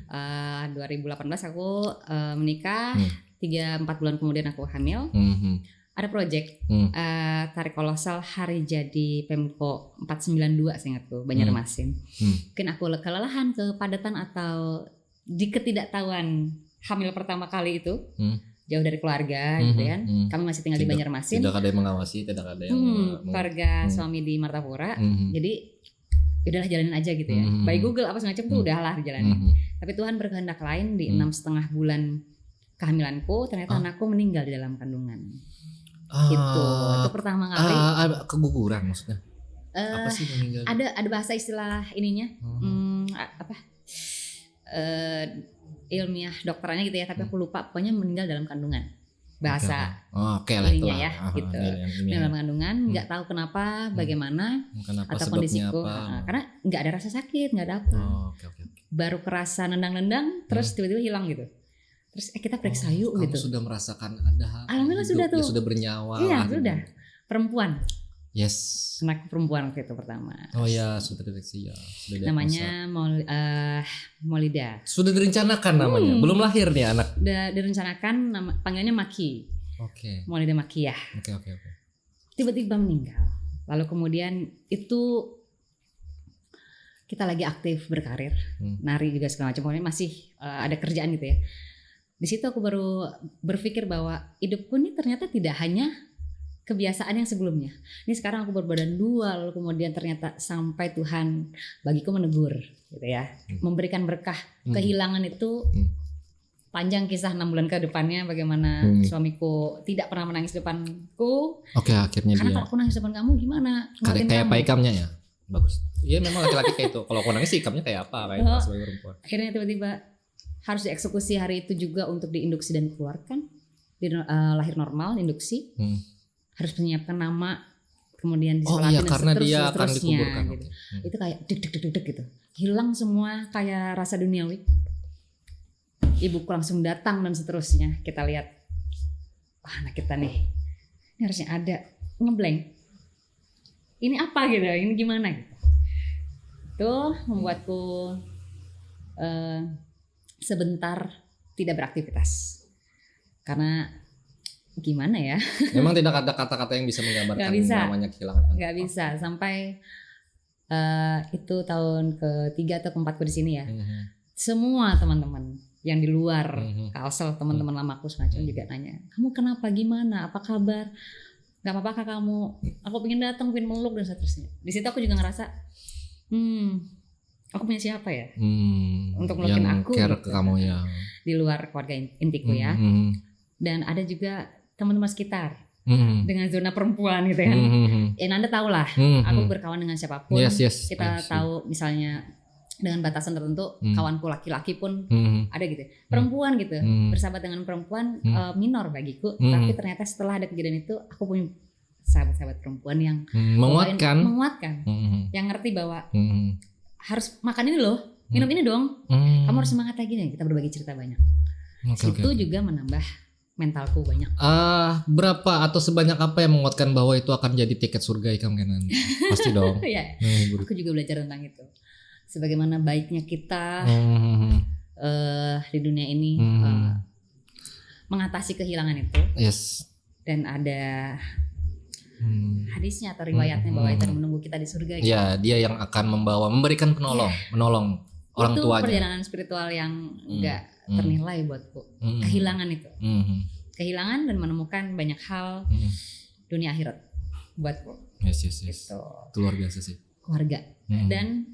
Speaker 1: 2018 aku menikah. 3-4 bulan kemudian aku hamil. Ada project tarik kolosal hari jadi Pemko 492 seingatku, Banjarmasin. Mungkin aku kelelahan, kepadatan atau di ketidaktahuan hamil pertama kali itu. Jauh dari keluarga gitu kan. Kami masih tinggal di Banjarmasin. Tidak ada yang mengawasi, tidak ada yang
Speaker 2: keluarga suami di Martapura. Jadi udahlah jalanin aja gitu ya. By Google apa semacam tuh udahlah dijalanin. Tapi Tuhan berkehendak lain di 6,5 bulan kehamilanku, ternyata anakku meninggal di dalam kandungan. Gitu. Itu pertama kali.
Speaker 1: Keguguran maksudnya. Apa sih meninggal?
Speaker 2: Ada bahasa istilah ininya. Ilmiah dokterannya gitu ya, tapi aku lupa, pokoknya meninggal dalam kandungan bahasa ininya ya gitu. Dalam kandungan, nggak tahu kenapa, bagaimana, atau kondisiku, karena nggak ada rasa sakit, nggak ada apa. Baru kerasa nendang-nendang, terus tiba-tiba hilang gitu. Terus kita periksa yuk gitu.
Speaker 1: Kamu sudah merasakan ada hal?
Speaker 2: Alhamdulillah sudah tuh.
Speaker 1: Sudah bernyawa.
Speaker 2: Iya sudah. Perempuan.
Speaker 1: Yes.
Speaker 2: Anak perempuan waktu itu pertama.
Speaker 1: Oh ya, sudah deteksi ya. Sudah diagnosa.
Speaker 2: Namanya Maulida.
Speaker 1: Sudah direncanakan namanya. Belum lahir nih anak.
Speaker 2: Udah direncanakan panggilannya Maki.
Speaker 1: Oke.
Speaker 2: Maulida Makiyah.
Speaker 1: Oke.
Speaker 2: Tiba-tiba meninggal. Lalu kemudian itu kita lagi aktif berkarir, nari juga segala macam. Pokoknya masih ada kerjaan gitu ya. Di situ aku baru berpikir bahwa hidupku ini ternyata tidak hanya kebiasaan yang sebelumnya. Ini sekarang aku berbadan dua, lalu kemudian ternyata sampai Tuhan bagiku menegur, gitu ya, memberikan berkah. Kehilangan itu panjang kisah 6 bulan ke depannya, bagaimana suamiku tidak pernah menangis di depanku.
Speaker 1: Oke, akhirnya
Speaker 2: Karena
Speaker 1: dia.
Speaker 2: kalau aku nangis di depan kamu gimana?
Speaker 1: Kayak apa ikamnya ya? Bagus. Iya memang laki-laki kayak itu. Kalau aku nangis sih ikamnya kayak apa? Kayak sebagai perempuan.
Speaker 2: Akhirnya tiba-tiba harus dieksekusi hari itu juga untuk diinduksi dan dikeluarkan. Lahir normal, induksi. Harus menyiapkan nama, kemudian disolatin dan
Speaker 1: karena dia akan
Speaker 2: seterusnya
Speaker 1: dikuburkan.
Speaker 2: gitu. Itu kayak deg gitu. Hilang semua kayak rasa duniawi. Ibuku langsung datang dan seterusnya. Kita lihat, wah anak kita nih, ini harusnya ada, ngeblank. Ini apa gitu? Ini gimana gitu? Itu membuatku sebentar tidak beraktivitas. Karena gimana ya?
Speaker 1: Memang tidak ada kata-kata yang bisa menggambarkan namanya kehilangan.
Speaker 2: Nggak bisa sampai itu tahun ketiga atau keempatku di sini ya. Semua teman-teman yang di luar Kalsel, teman-teman lamaku semacam juga nanya, kamu kenapa? Gimana? Apa kabar? Gak apa-apa kak kamu? Aku pengen datang, pengen meluk dan seterusnya. Di situ aku juga ngerasa, aku punya siapa ya? Untuk melukin aku.
Speaker 1: Care
Speaker 2: gitu.
Speaker 1: ke kamu ya.
Speaker 2: Di luar keluarga intiku ya. Dan ada juga teman-teman sekitar dengan zona perempuan gitu kan. Ya Anda tahu lah, aku berkawan dengan siapapun.
Speaker 1: Yes,
Speaker 2: kita tahu misalnya dengan batasan tertentu, kawanku laki-laki pun ada gitu. Perempuan gitu, bersahabat dengan perempuan minor bagiku. Tapi ternyata setelah ada kejadian itu, aku punya sahabat-sahabat perempuan yang menguatkan, yang ngerti bahwa harus makan ini loh, minum ini dong. Kamu harus semangat lagi nih. Kita berbagi cerita banyak. Itu juga menambah mentalku banyak.
Speaker 1: Berapa atau sebanyak apa yang menguatkan bahwa itu akan jadi tiket surga ikam kanan? Pasti dong.
Speaker 2: Ya, aku juga belajar tentang itu. Sebagaimana baiknya kita di dunia ini mengatasi kehilangan itu.
Speaker 1: Yes.
Speaker 2: Dan ada hadisnya atau riwayatnya bahwa itu akan menunggu kita di surga.
Speaker 1: Ya, dia yang akan memberikan menolong orang
Speaker 2: itu
Speaker 1: tuanya.
Speaker 2: Itu perjalanan spiritual yang enggak ternilai buatku. Kehilangan itu. Kehilangan dan menemukan banyak hal dunia akhirat buatku.
Speaker 1: Yes.
Speaker 2: Gitu.
Speaker 1: Itu luar biasa sih.
Speaker 2: Keluarga. Dan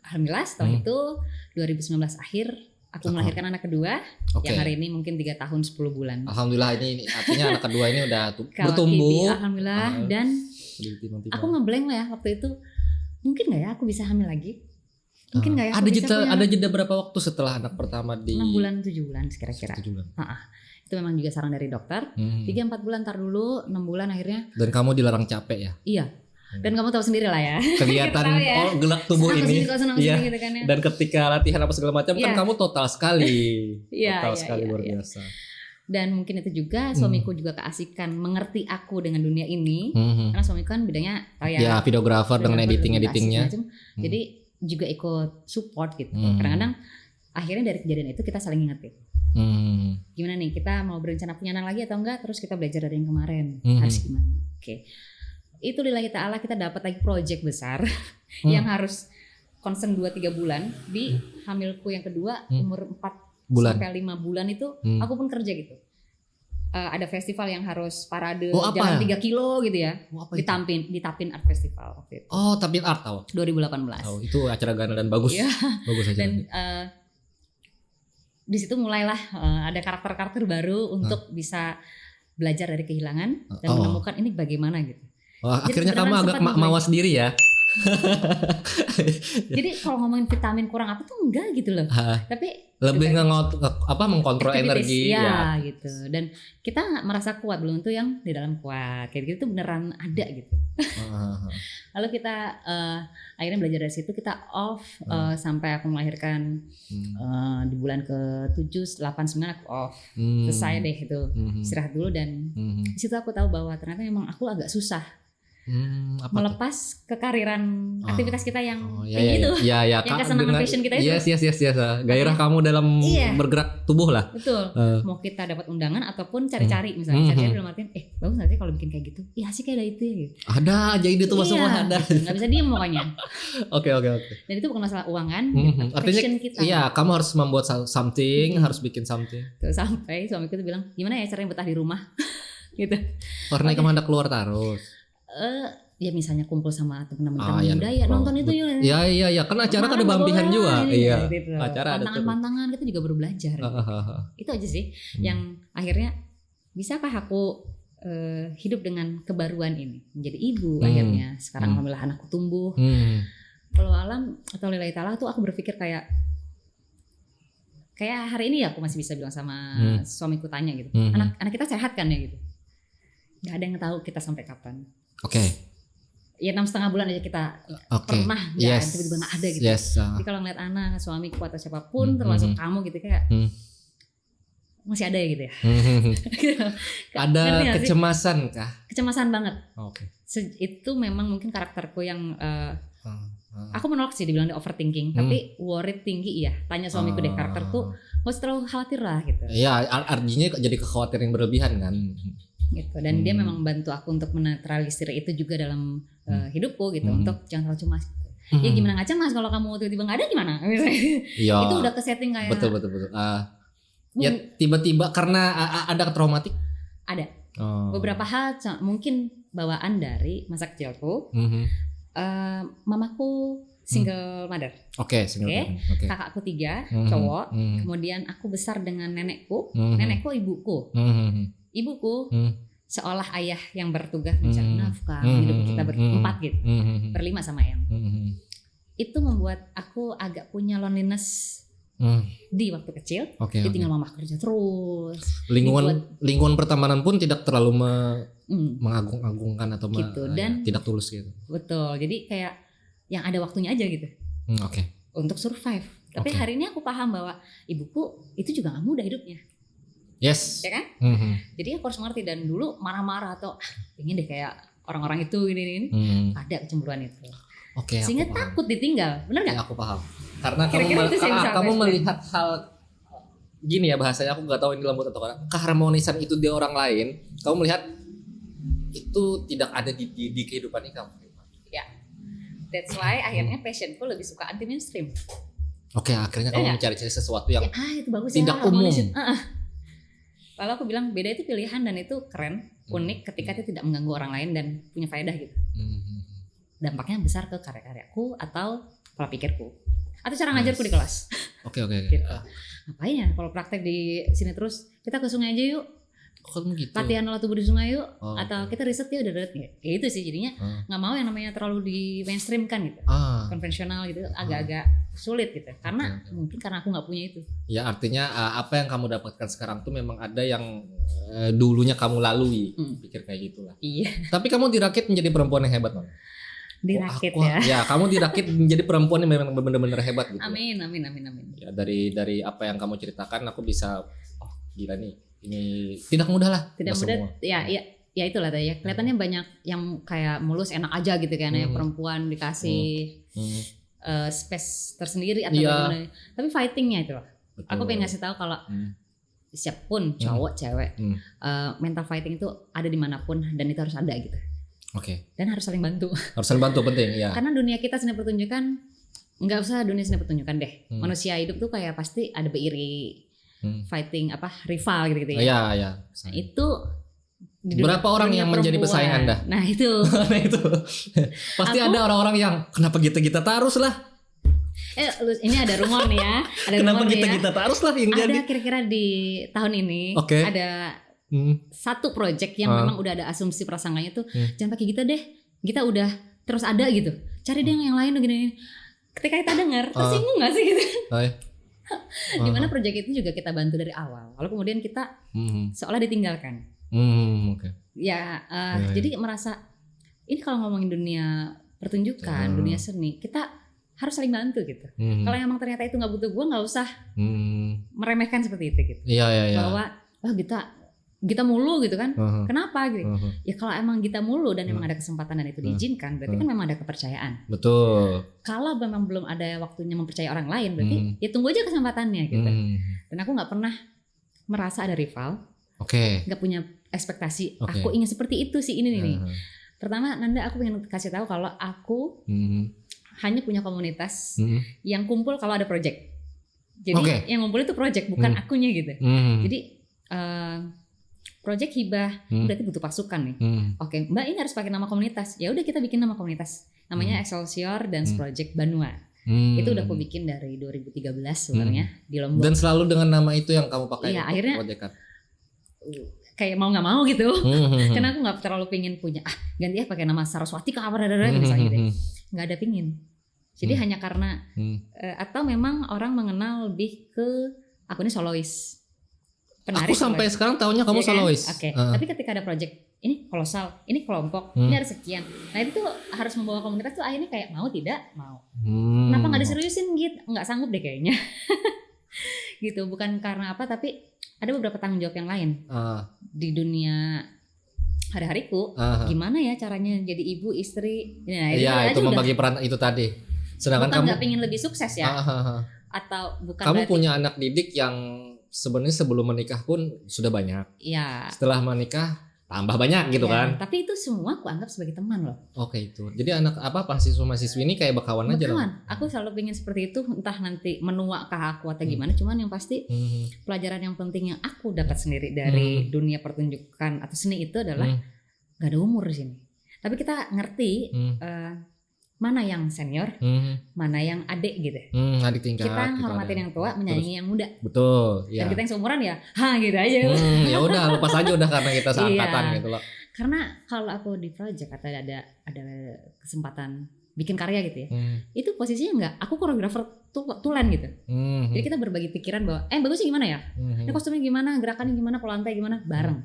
Speaker 2: alhamdulillah setelah itu 2019 akhir aku melahirkan anak kedua yang hari ini mungkin 3 tahun 10 bulan.
Speaker 1: Alhamdulillah ini artinya anak kedua ini udah
Speaker 2: bertumbuh. Alhamdulillah dan aku ngeblank lah ya waktu itu. Mungkin gak ya aku bisa hamil lagi? Mungkin gak ya aku
Speaker 1: ada jeda berapa waktu setelah anak pertama
Speaker 2: 6 bulan 7 bulan kira-kira.
Speaker 1: 7 bulan.
Speaker 2: Itu memang juga saran dari dokter. 3-4 bulan ntar dulu, 6 bulan akhirnya.
Speaker 1: Dan kamu dilarang capek ya?
Speaker 2: Iya. Dan kamu tahu sendiri lah ya.
Speaker 1: Kelihatan
Speaker 2: ya.
Speaker 1: Gelak tubuh ini.
Speaker 2: Iya. Gitu kan ya.
Speaker 1: Dan ketika latihan apa segala macam kan kamu total sekali. Total sekali luar biasa.
Speaker 2: Dan mungkin itu juga suamiku juga keasikan mengerti aku dengan dunia ini. Karena suamiku kan bidangnya
Speaker 1: ya videografer dengan editingnya.
Speaker 2: Jadi juga ikut support gitu. Kadang-kadang akhirnya dari kejadian itu kita saling ngingetin. Gimana nih kita mau berencana punya anak lagi atau enggak? Terus kita belajar dari yang kemarin. Harus gimana? Oke. Itu lillahi ta'ala kita dapat lagi project besar yang harus concern 2-3 bulan di hamilku yang kedua umur 4 sampai 5 bulan itu aku pun kerja gitu. Ada festival yang harus parade jalan 3 kilo gitu ya. Di Tapin Art Festival waktu itu.
Speaker 1: Oh, Tapin Art tahu.
Speaker 2: 2018.
Speaker 1: Oh, itu acara gana dan bagus. Bagus aja.
Speaker 2: Dan di situ mulailah ada karakter-karakter baru untuk bisa belajar dari kehilangan dan menemukan ini bagaimana gitu.
Speaker 1: Wah, akhirnya kamu agak mawas diri ya.
Speaker 2: Jadi kalau ngomongin vitamin kurang apa tuh enggak gitu loh. Tapi
Speaker 1: lebih mengkontrol energi
Speaker 2: ya gitu. Dan kita merasa kuat, belum tuh yang di dalam kuat. Kayak gitu beneran ada gitu. Lalu kita akhirnya belajar dari situ, kita off sampai aku melahirkan di bulan ke-7, 8, 9 aku off. Selesai deh itu. Istirahat dulu dan di situ aku tahu bahwa ternyata memang aku agak susah
Speaker 1: Apa tuh?
Speaker 2: melepas kekariran aktivitas kita yang
Speaker 1: Ya,
Speaker 2: kayak
Speaker 1: ya,
Speaker 2: gitu.
Speaker 1: ya, ya,
Speaker 2: Yang kesenangan passion kita itu.
Speaker 1: Yes. Gairah kamu dalam
Speaker 2: Iya.
Speaker 1: bergerak tubuh lah.
Speaker 2: Betul. Mau kita dapat undangan ataupun cari-cari
Speaker 1: Hmm.
Speaker 2: misalnya. Cari-cari dalam artian, bagus gak sih kalau bikin kayak gitu? Iya sih kayak ada itu ya gitu.
Speaker 1: Ada aja ide tuh masuk
Speaker 2: Iya,
Speaker 1: ada.
Speaker 2: nggak bisa diem pokoknya.
Speaker 1: Oke.
Speaker 2: Dan itu bukan masalah uang kan,
Speaker 1: Artinya
Speaker 2: passion kita.
Speaker 1: iya, kamu harus membuat something, harus bikin something.
Speaker 2: Tuh, sampai suamiku tuh bilang, gimana ya caranya betah di rumah? Gitu.
Speaker 1: Karena kamu ada keluar terus.
Speaker 2: Ya misalnya kumpul sama teman-teman
Speaker 1: Iya,
Speaker 2: muda ya nonton itu yuk.
Speaker 1: Iya. Kan acara kan ada
Speaker 2: Malam
Speaker 1: bambihan
Speaker 2: nggak
Speaker 1: juga.
Speaker 2: boleh,
Speaker 1: Iya.
Speaker 2: gitu.
Speaker 1: Acara ada terus.
Speaker 2: Pantangan-pantangan kita juga baru belajar. Itu aja sih yang akhirnya bisakah aku hidup dengan kebaruan ini menjadi ibu akhirnya sekarang alhamdulillah anakku tumbuh. Kalau alam atau lillahi ta'ala tuh aku berpikir kayak hari ini ya aku masih bisa bilang sama suamiku tanya gitu, anak kita sehat kan ya gitu. Gak ada yang tahu kita sampai kapan.
Speaker 1: Oke.
Speaker 2: Ya 6,5 bulan aja kita pernah tiba-tiba gak ada gitu. Jadi kalau ngeliat anak, suamiku atau siapapun termasuk kamu gitu kayak masih ada ya gitu ya.
Speaker 1: Ada kecemasan kah?
Speaker 2: Kecemasan banget.
Speaker 1: Oke.
Speaker 2: Itu memang mungkin karakterku yang aku menolak sih dibilang overthinking, tapi worried tinggi iya. Tanya suamiku deh karakterku, gak usah terlalu khawatir lah gitu.
Speaker 1: Iya, artinya jadi kekhawatiran yang berlebihan kan.
Speaker 2: Gitu. Dan dia memang bantu aku untuk menetralisir itu juga dalam hidupku gitu, untuk jangan terlalu cemas. Ya gimana nggak cemas kalau kamu tiba-tiba nggak ada gimana?
Speaker 1: Iya.
Speaker 2: Itu udah kesetting kayak.
Speaker 1: Betul. Ya tiba-tiba karena ada traumatik.
Speaker 2: Ada. Beberapa hal mungkin bawaan dari masa kecilku. Mamaku single mother.
Speaker 1: Oke, single mother. Okay.
Speaker 2: Kakakku 3 cowok. Kemudian aku besar dengan nenekku. Nenekku ibuku. Ibuku seolah ayah yang bertugas mencari nafkah, hidup kita berempat gitu, berlima sama Eyang. Itu membuat aku agak punya loneliness di waktu kecil. Ditinggal mama kerja terus.
Speaker 1: Lingkungan pertemanan pun tidak terlalu mengagung-agungkan atau
Speaker 2: gitu, dan
Speaker 1: tidak tulus gitu.
Speaker 2: Betul. Jadi kayak yang ada waktunya aja gitu. Untuk survive. Tapi hari ini aku paham bahwa ibuku itu juga gak mudah hidupnya.
Speaker 1: Yes.
Speaker 2: Ya kan? Jadi aku harus mengerti, dan dulu marah-marah atau pengen deh kayak orang-orang itu ini ada kecemburuan itu. Sehingga takut ditinggal, benar nggak?
Speaker 1: Ya, aku paham. Karena kamu melihat hal gini ya bahasanya, aku nggak tahu ini lembut atau enggak. Keharmonisan itu di orang lain, kamu melihat itu tidak ada di kehidupan kamu.
Speaker 2: Ya, that's why akhirnya passionku lebih suka anti mainstream.
Speaker 1: Akhirnya kamu mencari sesuatu yang
Speaker 2: itu bagus
Speaker 1: tidak
Speaker 2: ya,
Speaker 1: umum.
Speaker 2: Lalu aku bilang beda itu pilihan, dan itu keren, unik ketika itu tidak mengganggu orang lain dan punya faedah gitu. Dampaknya besar ke karya-karyaku atau pola pikirku atau cara ngajarku di kelas.
Speaker 1: Oke.
Speaker 2: Gitu. Ngapain ya kalau praktek di sini terus, kita ke sungai aja yuk.
Speaker 1: Gitu.
Speaker 2: Latihan olah tubuh di sungai yuk. Atau kita riset ya udah itu sih jadinya nggak mau yang namanya terlalu di mainstream kan gitu, konvensional gitu, agak-agak sulit gitu, karena mungkin karena aku nggak punya itu.
Speaker 1: Ya artinya apa yang kamu dapatkan sekarang tuh memang ada yang dulunya kamu lalui, pikir kayak gitulah. Iya. Tapi kamu dirakit menjadi perempuan yang hebat, Mam.
Speaker 2: Dirakit ya.
Speaker 1: Ya kamu dirakit menjadi perempuan yang memang benar-benar hebat gitu.
Speaker 2: Amin.
Speaker 1: Ya dari apa yang kamu ceritakan aku bisa, gila nih. Ini tidak mudah lah.
Speaker 2: Tidak mudah. Ya itulah tadi ya. Kelihatannya banyak yang kayak mulus enak aja gitu kan ya, perempuan dikasih space tersendiri atau bagaimana. Tapi fightingnya itu loh. Aku pengen ngasih tahu kalau siapapun cowok cewek, mental fighting itu ada dimanapun, dan itu harus ada gitu. Dan harus saling bantu.
Speaker 1: Harus saling bantu, penting ya.
Speaker 2: Karena dunia kita seni pertunjukan, nggak usah dunia seni pertunjukan deh. Manusia hidup tuh kayak pasti ada beiri. Fighting rival gitu ya.
Speaker 1: Iya.
Speaker 2: Nah, itu
Speaker 1: berapa orang yang menjadi pesaing Anda?
Speaker 2: Nah itu.
Speaker 1: Pasti ada orang-orang yang kenapa kita taruh lah.
Speaker 2: Ini ada rumor nih ya.
Speaker 1: Kenapa kita taruh lah yang jadi?
Speaker 2: Ada kira-kira di tahun ini ada satu project yang memang udah ada asumsi prasangkanya tuh jangan pakai kita deh. Kita udah terus ada gitu. Cari deh yang lain gini. Ketika kita dengar, tersinggung nggak sih gitu? Dimana proyek itu juga kita bantu dari awal, lalu kemudian kita seolah ditinggalkan. Jadi merasa ini kalau ngomongin dunia pertunjukan, dunia seni, kita harus saling bantu gitu. Kalau emang ternyata itu nggak butuh gue, nggak usah meremehkan seperti itu gitu.
Speaker 1: Iya.
Speaker 2: Bahwa kita Gita mulu gitu kan.
Speaker 1: Uh-huh.
Speaker 2: Kenapa gitu?
Speaker 1: Uh-huh.
Speaker 2: Ya kalau emang Gita mulu dan emang ada kesempatan dan itu diizinkan, berarti kan memang ada kepercayaan.
Speaker 1: Betul.
Speaker 2: Kalau memang belum ada waktunya mempercayai orang lain, berarti ya tunggu aja kesempatannya gitu. Dan aku nggak pernah merasa ada rival.
Speaker 1: Oke.
Speaker 2: Nggak punya ekspektasi. Aku ingin seperti itu sih ini nih. Pertama, Nanda, aku pengen kasih tahu kalau aku hanya punya komunitas yang kumpul kalau ada project. Jadi yang ngumpul itu project, bukan akunya gitu. Jadi project hibah berarti butuh pasukan nih. Oke, Mbak ini harus pakai nama komunitas. Ya udah kita bikin nama komunitas. Namanya Excelsior Dance Project Banua. Itu udah aku bikin dari 2013 sebenarnya di Lombok.
Speaker 1: Dan selalu dengan nama itu yang kamu pakai.
Speaker 2: Iya, akhirnya
Speaker 1: proyekan.
Speaker 2: Kayak mau nggak mau gitu. Karena aku nggak terlalu pingin punya ganti ya pakai nama Saraswati ke apa misalnya gitu. Nggak ada pingin. Jadi hanya karena atau memang orang mengenal lebih ke aku ini solois.
Speaker 1: Penari aku sampai sekarang tahunya kamu solois.
Speaker 2: Oke. Tapi ketika ada project ini kolosal, ini kelompok, ini harus sekian. Nah itu tuh harus membawa komunitas tuh akhirnya kayak mau tidak mau. Kenapa nggak diseriusin gitu? Nggak sanggup deh kayaknya. Gitu, bukan karena apa, tapi ada beberapa tanggung jawab yang lain di dunia hari-hariku. Gimana ya caranya jadi ibu, istri? Nah,
Speaker 1: itu membagi peran itu tadi. Sedangkan
Speaker 2: bukan
Speaker 1: kamu
Speaker 2: nggak pengen lebih sukses ya? Atau bukan?
Speaker 1: Kamu punya anak didik yang sebenarnya sebelum menikah pun sudah banyak.
Speaker 2: Iya.
Speaker 1: Setelah menikah tambah banyak gitu kan.
Speaker 2: Tapi itu semua aku anggap sebagai teman loh.
Speaker 1: Oke itu. Jadi anak mahasiswa-mahasiswi ini kayak bekawan aja lah.
Speaker 2: Aku selalu pengen seperti itu, entah nanti menua ke aku atau gimana. Cuman yang pasti pelajaran yang penting yang aku dapat sendiri dari dunia pertunjukan atau seni itu adalah gak ada umur di sini. Tapi kita ngerti mana yang senior, mana yang adik gitu.
Speaker 1: Adik tingkat.
Speaker 2: Kita hormatin yang tua, menyayangi yang muda.
Speaker 1: Betul. Ya.
Speaker 2: Dan kita yang seumuran ya, gitu aja.
Speaker 1: Ya udah lepas aja udah karena kita seangkatan gitu loh.
Speaker 2: Karena kalau aku di project atau ada kesempatan bikin karya gitu ya, itu posisinya enggak, aku koreografer tulen gitu. Jadi kita berbagi pikiran bahwa, bagusnya gimana ya? Ini kostumnya gimana, gerakannya gimana, pola lantai gimana, bareng.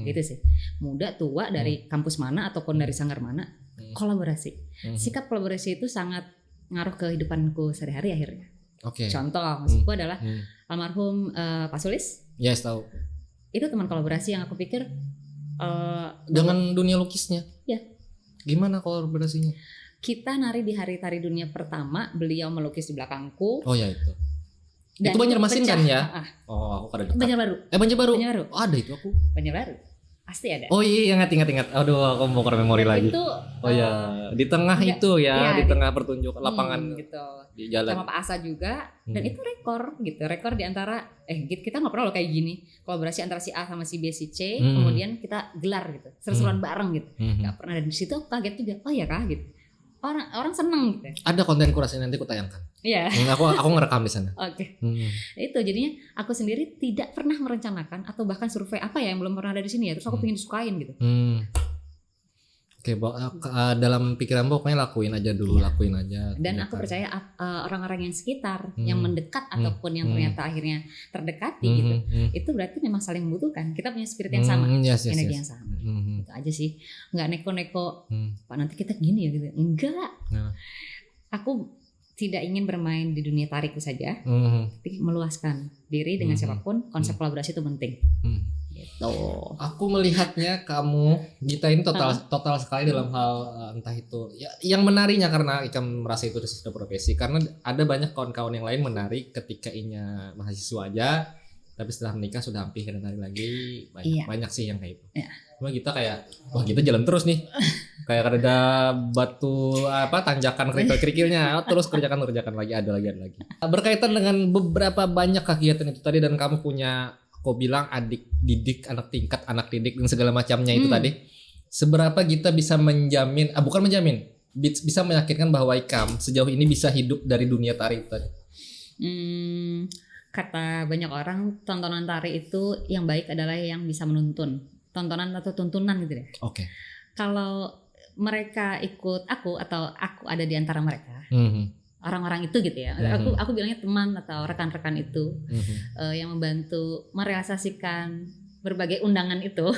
Speaker 2: Gitu sih. Muda, tua, dari kampus mana ataupun dari sanggar mana, kolaborasi. Sikap kolaborasi itu sangat ngaruh ke kehidupanku sehari-hari akhirnya. Contoh maksudku adalah almarhum Pak Sulis.
Speaker 1: Yes, tahu.
Speaker 2: Itu teman kolaborasi yang aku pikir
Speaker 1: dengan dunia lukisnya.
Speaker 2: Ya.
Speaker 1: Gimana kolaborasinya?
Speaker 2: Kita nari di hari tari dunia pertama, beliau melukis di belakangku.
Speaker 1: Oh ya itu. Dan itu Banjarmasin kan ya? Oh, aku kada dekat.
Speaker 2: Banjarbaru.
Speaker 1: Banjarbaru.
Speaker 2: Banjarbaru.
Speaker 1: Oh, ada itu aku.
Speaker 2: Banjarbaru. Pasti ada.
Speaker 1: Oh iya, ingat. Aduh, aku mau ke memori lagi.
Speaker 2: Itu
Speaker 1: di tengah itu ya, di tengah pertunjukan lapangan
Speaker 2: gitu.
Speaker 1: Di jalan.
Speaker 2: Sama Pak Asa juga. Dan itu rekor gitu. Rekor di antara kita nggak pernah loh kayak gini. Kolaborasi antara si A sama si B si C, kemudian kita gelar gitu. Seru-seruan bareng gitu. Nggak pernah, dan di situ aku kaget juga. Oh ya kah gitu. Orang seneng gitu.
Speaker 1: Ada konten kurasi nanti aku tayangkan.
Speaker 2: Iya.
Speaker 1: Aku ngerekam di sana.
Speaker 2: Oke. Itu jadinya aku sendiri tidak pernah merencanakan atau bahkan survei apa ya yang belum pernah ada di sini ya. Terus aku pengen disukain gitu.
Speaker 1: Oke, dalam pikiran pokoknya lakuin aja dulu, lakuin aja.
Speaker 2: Dan aku percaya orang-orang yang sekitar, yang mendekat ataupun yang ternyata akhirnya terdekati gitu, itu berarti memang saling membutuhkan. Kita punya spirit yang sama, energi yang sama. Itu aja sih, nggak neko-neko. Pak nanti kita gini ya gitu, enggak. Aku tidak ingin bermain di dunia tarikku saja, tapi meluaskan diri dengan siapapun. Konsep kolaborasi itu penting. Gitu.
Speaker 1: Aku melihatnya kamu Gita ini total sekali dalam hal entah itu ya, yang menarinya karena Ikam merasa itu sudah profesi, karena ada banyak kawan-kawan yang lain menari ketika inya mahasiswa aja, tapi setelah menikah sudah hampir nari lagi. Banyak sih yang kayak itu. Cuma Gita kayak wah kita jalan terus nih. Kayak ada batu tanjakan kerikil-kerikilnya terus kerjakan lagi ada lagi. Berkaitan dengan beberapa banyak kegiatan itu tadi, dan kamu punya kau bilang adik didik, anak tingkat, anak didik dan segala macamnya itu tadi. Seberapa kita bisa menjamin, bukan menjamin, bisa meyakinkan bahwa Ikam sejauh ini bisa hidup dari dunia tari tadi?
Speaker 2: Kata banyak orang, tontonan tari itu yang baik adalah yang bisa menuntun. Tontonan atau tuntunan gitu ya.
Speaker 1: Oke.
Speaker 2: Kalau mereka ikut aku atau aku ada di antara mereka. Orang-orang itu gitu ya. Aku bilangnya teman atau rekan-rekan itu yang membantu merealisasikan berbagai undangan itu.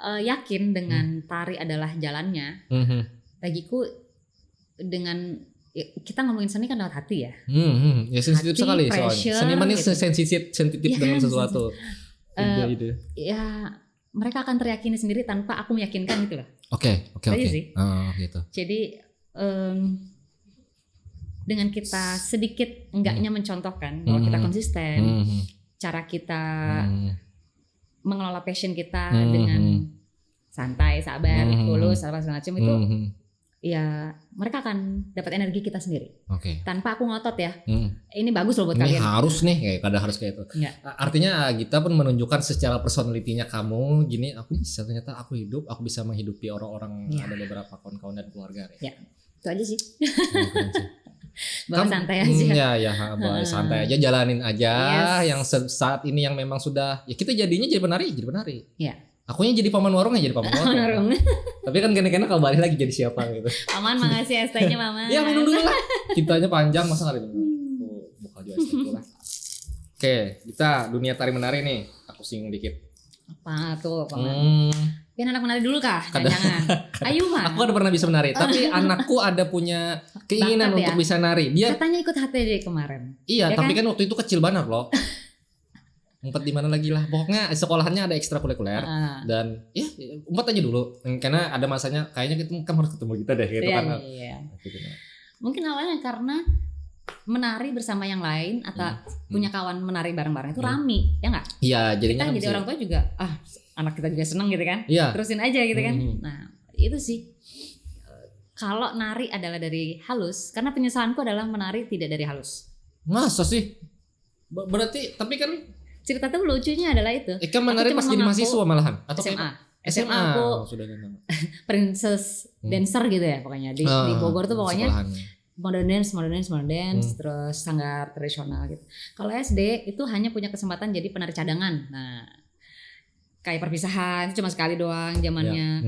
Speaker 2: Yakin dengan tari adalah jalannya. Bagiku dengan kita ngomongin seni kan lewat hati ya.
Speaker 1: Ya sensitif sekali soalnya. Seniman ini sensitif dengan sesuatu. ide-ide.
Speaker 2: Ya mereka akan teryakini sendiri tanpa aku meyakinkan gitu loh.
Speaker 1: Oke.
Speaker 2: Aja sih.
Speaker 1: Oh, gitu.
Speaker 2: Jadi dengan kita sedikit enggaknya mencontohkan bahwa kita konsisten, cara kita mengelola passion kita dengan santai, sabar, tulus, apa segala macam itu, ya mereka akan dapat energi kita sendiri.
Speaker 1: Oke.
Speaker 2: Tanpa aku ngotot ya. Ini bagus loh buat
Speaker 1: Ini
Speaker 2: kalian.
Speaker 1: harus nih, kayak kadang harus kayak itu.
Speaker 2: Enggak.
Speaker 1: Artinya Gita pun menunjukkan secara personalitinya kamu gini, aku bisa, ternyata aku hidup, aku bisa menghidupi orang-orang, ada beberapa kawan-kawan dan keluarga.
Speaker 2: Ya, itu aja sih.
Speaker 1: Oh, keren sih.
Speaker 2: Bawa santai aja.
Speaker 1: Ya, bawa santai aja, jalanin aja.
Speaker 2: Yes.
Speaker 1: Yang saat ini yang memang sudah, ya kita jadinya jadi penari.
Speaker 2: Ya.
Speaker 1: Akunya jadi paman warung ya, jadi paman warung.
Speaker 2: Warung.
Speaker 1: Tapi kan kena-kena kalau balik lagi jadi siapa gitu.
Speaker 2: Paman makasih ST-nya Paman.
Speaker 1: Ya minum dulu lah. Kitanya panjang masa nggak minum. Buka juga ST dulu lah. Oke, kita dunia tari menari nih. Aku singgung dikit.
Speaker 2: Apa tuh Paman? Biar anak menari dulu kah? Jangan. Ayo mah.
Speaker 1: Aku udah pernah bisa menari, tapi anakku ada punya keinginan
Speaker 2: Bakat
Speaker 1: untuk
Speaker 2: ya?
Speaker 1: bisa nari. Dia
Speaker 2: Katanya ikut HTD kemarin.
Speaker 1: iya,
Speaker 2: Ya
Speaker 1: tapi kan waktu itu kecil banget loh. Ngumpet di mana lagi lah. Pokoknya sekolahannya ada ekstrakurikuler dan ya umpet aja dulu. Karena ada masanya kayaknya kita kan harus ketemu kita deh gitu
Speaker 2: Iya,
Speaker 1: kan.
Speaker 2: iya.
Speaker 1: Gitu.
Speaker 2: Mungkin awalnya karena menari bersama yang lain atau punya kawan menari bareng-bareng itu rame, ya nggak?
Speaker 1: Iya, jadinya
Speaker 2: Kita
Speaker 1: kan
Speaker 2: jadi
Speaker 1: bisa-
Speaker 2: orang tua juga, anak kita juga seneng gitu kan?
Speaker 1: Iya.
Speaker 2: Terusin aja gitu kan? Nah itu sih. Kalau nari adalah dari halus, karena penyesalanku adalah menari tidak dari halus.
Speaker 1: Masa sih? Berarti tapi kan
Speaker 2: Cerita tuh lucunya adalah itu.
Speaker 1: Eka menari
Speaker 2: Aku
Speaker 1: pas
Speaker 2: cuma
Speaker 1: jadi
Speaker 2: mengaku
Speaker 1: mahasiswa malahan atau
Speaker 2: SMA.
Speaker 1: kayak-
Speaker 2: SMA aku
Speaker 1: Oh, sudah ganteng.
Speaker 2: princess dancer gitu ya pokoknya di Bogor tuh pokoknya
Speaker 1: sekolahannya.
Speaker 2: modern dance terus sanggar tradisional gitu. Kalau SD itu hanya punya kesempatan jadi penari cadangan. Nah, kayak perpisahan itu cuma sekali doang zamannya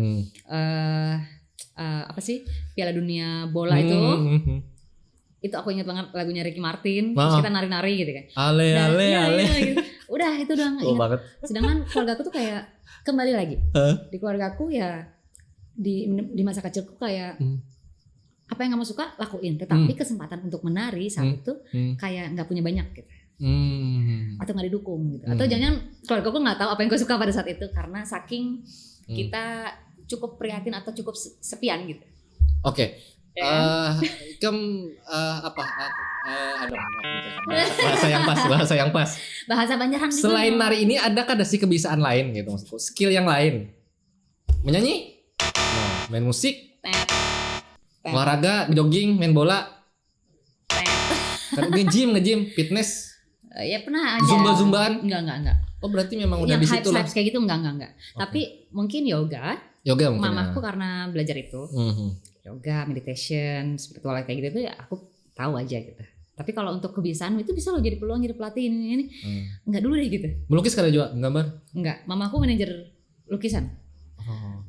Speaker 2: apa sih Piala Dunia bola itu aku ingat banget lagunya Ricky Martin. Terus kita nari-nari gitu kan.
Speaker 1: Ale
Speaker 2: Nah,
Speaker 1: ale
Speaker 2: iya,
Speaker 1: ale.
Speaker 2: iya, gitu. Udah itu doang
Speaker 1: Oh
Speaker 2: ingat.
Speaker 1: banget.
Speaker 2: Sedangkan keluargaku tuh kayak kembali lagi. Di keluargaku ya di masa kecilku kayak apa yang kamu suka lakuin, tetapi kesempatan untuk menari saat itu kayak nggak punya banyak gitu. Atau nggak didukung gitu. Atau jangan keluargaku nggak tahu apa yang gue suka pada saat itu karena saking kita cukup prihatin atau cukup sepian gitu.
Speaker 1: Oke. Apa? Aduh, bahasa yang pas.
Speaker 2: Bahasa Banjaran juga.
Speaker 1: Selain
Speaker 2: dong.
Speaker 1: nari ini adakah ada sih kebiasaan lain gitu maksudku? Skill yang lain? Menyanyi? Main musik?
Speaker 2: Tet.
Speaker 1: Olahraga, jogging, main bola?
Speaker 2: Tet.
Speaker 1: Nge-gym, fitness?
Speaker 2: Ya pernah aja.
Speaker 1: Zumba-zumbaan?
Speaker 2: Enggak.
Speaker 1: Oh berarti memang udah
Speaker 2: Yang
Speaker 1: di situ lah.
Speaker 2: hype kayak gitu enggak. Tapi mungkin yoga.
Speaker 1: Yoga mungkin.
Speaker 2: Mamaku karena belajar itu. Yoga, meditation, spiritual kayak gitu tuh ya aku tahu aja gitu. Tapi kalau untuk kebiasaan itu bisa loh jadi peluang jadi pelatih ini. Enggak dulu deh gitu.
Speaker 1: Melukis kada juga gambar?
Speaker 2: Enggak, mamaku manajer lukisan.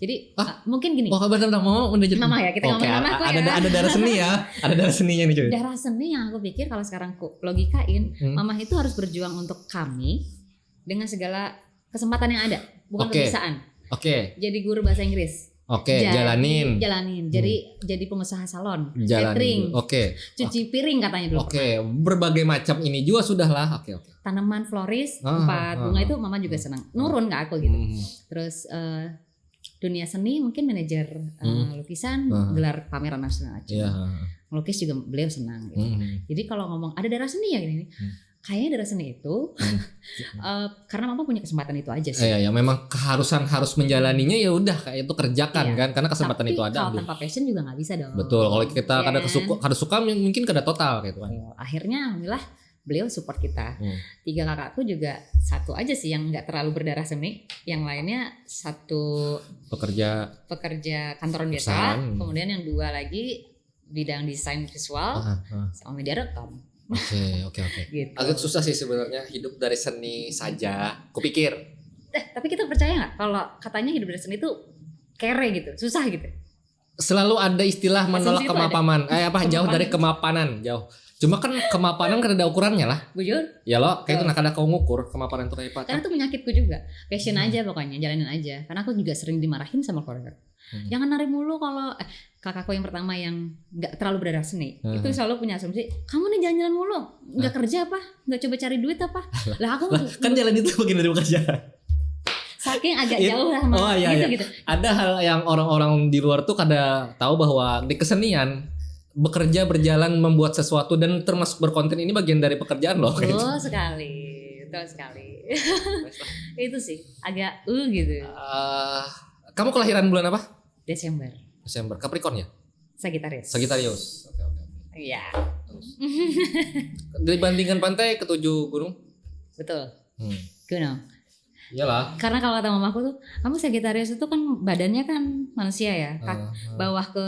Speaker 2: Jadi mungkin gini.
Speaker 1: Oh benar mau manajer.
Speaker 2: Mama ya, kita ngomong mamaku ya.
Speaker 1: Ada darah seni ya. Ada darah seninya nih cuy.
Speaker 2: Darah seni yang aku pikir kalau sekarang aku logikain, mama itu harus berjuang untuk kami dengan segala kesempatan yang ada, bukan kebiasaan.
Speaker 1: Oke.
Speaker 2: Jadi guru bahasa Inggris.
Speaker 1: Oke, jalanin.
Speaker 2: Jadi pengusaha salon,
Speaker 1: Jalanin.
Speaker 2: catering,
Speaker 1: Oke.
Speaker 2: cuci piring katanya dulu.
Speaker 1: Oke, berbagai macam ini juga sudah lah. Oke.
Speaker 2: Tanaman floris, bunga itu mama juga senang. Nurun ke aku gitu. Terus dunia seni mungkin manajer lukisan, gelar pameran nasional aja.
Speaker 1: Iya.
Speaker 2: Melukis juga beliau senang gitu. Jadi kalau ngomong ada darah seni ya gini. Kayaknya darah seni itu karena mama punya kesempatan itu aja sih.
Speaker 1: Iya, ya memang keharusan harus menjalaninya ya udah kayak itu kerjakan kan karena kesempatan
Speaker 2: Tapi
Speaker 1: itu ada.
Speaker 2: kalau tanpa passion juga nggak bisa dong.
Speaker 1: Betul, kalau kita kada suka mungkin kada total gitu kan.
Speaker 2: Akhirnya alhamdulillah beliau support kita. 3 kakakku juga satu aja sih yang nggak terlalu berdarah seni, yang lainnya satu pekerja kantoran biasa, kemudian yang 2 lagi bidang desain visual sama media rekam.
Speaker 1: Oke.
Speaker 2: Gitu.
Speaker 1: Agak susah sih sebenarnya hidup dari seni saja. Kupikir.
Speaker 2: Tapi kita percaya nggak kalau katanya hidup dari seni itu kere gitu, susah gitu.
Speaker 1: Selalu ada istilah menolak kemapanan. Jauh dari kemapanan, jauh. Cuma kan kemapanan kan ada ukurannya lah.
Speaker 2: Bujur?
Speaker 1: Ya lo, kayak itu nak ada kau ngukur kemapanan itu kayak apa?
Speaker 2: Karena itu penyakitku juga. Passion aja pokoknya, jalanin aja. Karena aku juga sering dimarahin sama keluarga. Jangan nari mulu kalau kakakku yang pertama yang nggak terlalu berdarah seni itu selalu punya asumsi, kamu nih jalan-jalan mulu, nggak kerja apa, nggak coba cari duit apa? Lah aku
Speaker 1: kan jalan itu bagian dari pekerjaan.
Speaker 2: Saking agak jauh lah sama gitu.
Speaker 1: Ada hal yang orang-orang di luar tuh kada tahu bahwa di kesenian bekerja, berjalan, membuat sesuatu dan termasuk berkonten ini bagian dari pekerjaan loh.
Speaker 2: Betul sekali. Itu sih agak gitu.
Speaker 1: Kamu kelahiran bulan apa?
Speaker 2: Desember.
Speaker 1: Capricorn ya?
Speaker 2: Sagittarius.
Speaker 1: Oke.
Speaker 2: Iya.
Speaker 1: Dibandingkan pantai ke 7 gunung?
Speaker 2: Betul. Gunung.
Speaker 1: Iyalah.
Speaker 2: Karena kalau kata mamaku tuh, kamu Sagittarius itu kan badannya kan manusia ya, bawah ke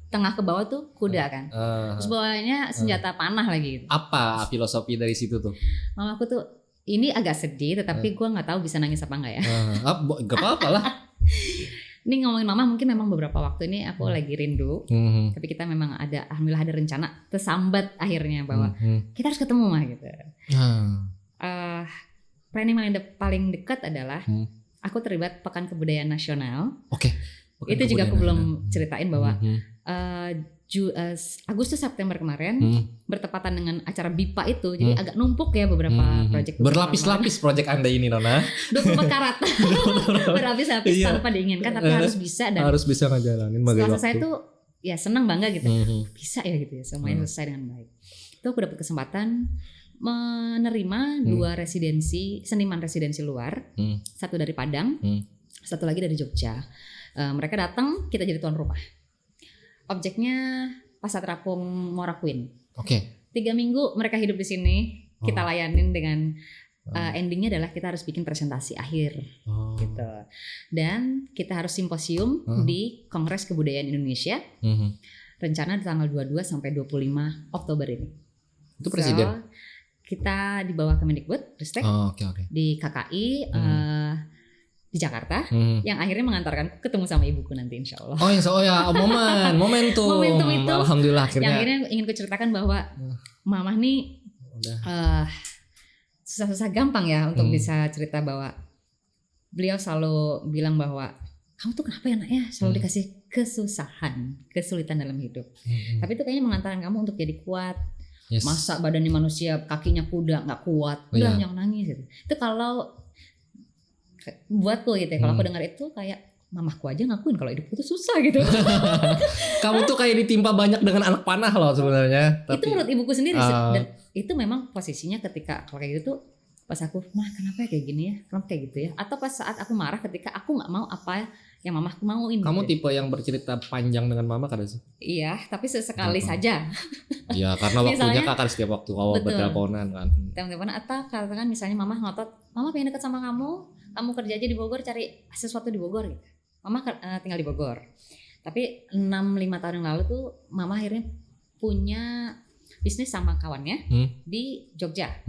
Speaker 2: tengah ke bawah tuh kuda kan, terus bawahnya senjata panah lagi. Gitu.
Speaker 1: Apa filosofi dari situ tuh?
Speaker 2: Mamaku tuh ini agak sedih, tetapi gue nggak tahu bisa nangis apa enggak ya.
Speaker 1: Gak apa-apa lah.
Speaker 2: Ini ngomongin mama mungkin memang beberapa waktu ini aku lagi rindu, tapi kita memang alhamdulillah ada rencana tersambat akhirnya bahwa kita harus ketemu mah gitu. Planning paling dekat adalah aku terlibat Pekan Kebudayaan Nasional.
Speaker 1: Oke.
Speaker 2: Itu juga aku belum ceritain bahwa Agustus September kemarin bertepatan dengan acara BIPA itu, jadi agak numpuk ya beberapa proyek.
Speaker 1: Berlapis-lapis proyek Anda ini, Nona.
Speaker 2: 24 karat. Berlapis-lapis tanpa diinginkan, tapi harus bisa dan
Speaker 1: harus bisa ngejalanin.
Speaker 2: Setelah saya tuh ya senang bangga gitu. Bisa ya gitu ya, semuanya selesai dengan baik. Itu aku dapat kesempatan menerima 2 seniman residensi luar, satu dari Padang, satu lagi dari Jogja. Mereka datang, kita jadi tuan rumah. Objeknya Pasar Terapung Muara Queen.
Speaker 1: Oke.
Speaker 2: 3 minggu mereka hidup di sini, kita layanin dengan endingnya adalah kita harus bikin presentasi akhir, gitu. Dan kita harus simposium di Kongres Kebudayaan Indonesia. Rencana di tanggal 22 sampai 25 Oktober ini. Itu presiden. Kita di bawah Kemendikbud, Ristek, di KKI, di Jakarta, yang akhirnya mengantarkan ketemu sama ibuku nanti insya Allah. Momentum itu.
Speaker 1: Alhamdulillah akhirnya.
Speaker 2: Yang akhirnya ingin kuceritakan bahwa mama nih susah-susah gampang ya untuk bisa cerita bahwa beliau selalu bilang bahwa kamu tuh kenapa ya nak ya selalu dikasih kesulitan dalam hidup. Tapi itu kayaknya mengantarkan kamu untuk jadi kuat. Yes. Masa badannya manusia, kakinya kuda nggak kuat, udah jangan nangis gitu. Itu kalau buatku gitu ya, kalau aku dengar itu kayak mamahku aja ngakuin kalau hidup itu susah gitu.
Speaker 1: Kamu tuh kayak ditimpa banyak dengan anak panah loh sebenarnya.
Speaker 2: Itu menurut ibuku sendiri dan itu memang posisinya ketika kalau kayak gitu tuh pas aku, mah kenapa ya kayak gini ya, kenapa kayak gitu ya, atau pas saat aku marah ketika aku nggak mau apa yang mamahku mauin.
Speaker 1: Kamu
Speaker 2: gitu.
Speaker 1: tipe yang bercerita panjang dengan mama kan sih?
Speaker 2: Iya, tapi sesekali saja.
Speaker 1: Iya, karena waktunya kan setiap waktu awal berteleponan kan.
Speaker 2: Telepon atau katakan misalnya mama ngotot, mama pengen dekat sama kamu kerja aja di Bogor, cari sesuatu di Bogor gitu. Mama tinggal di Bogor. Tapi 6-5 tahun yang lalu tuh mama akhirnya punya bisnis sama kawannya di Jogja.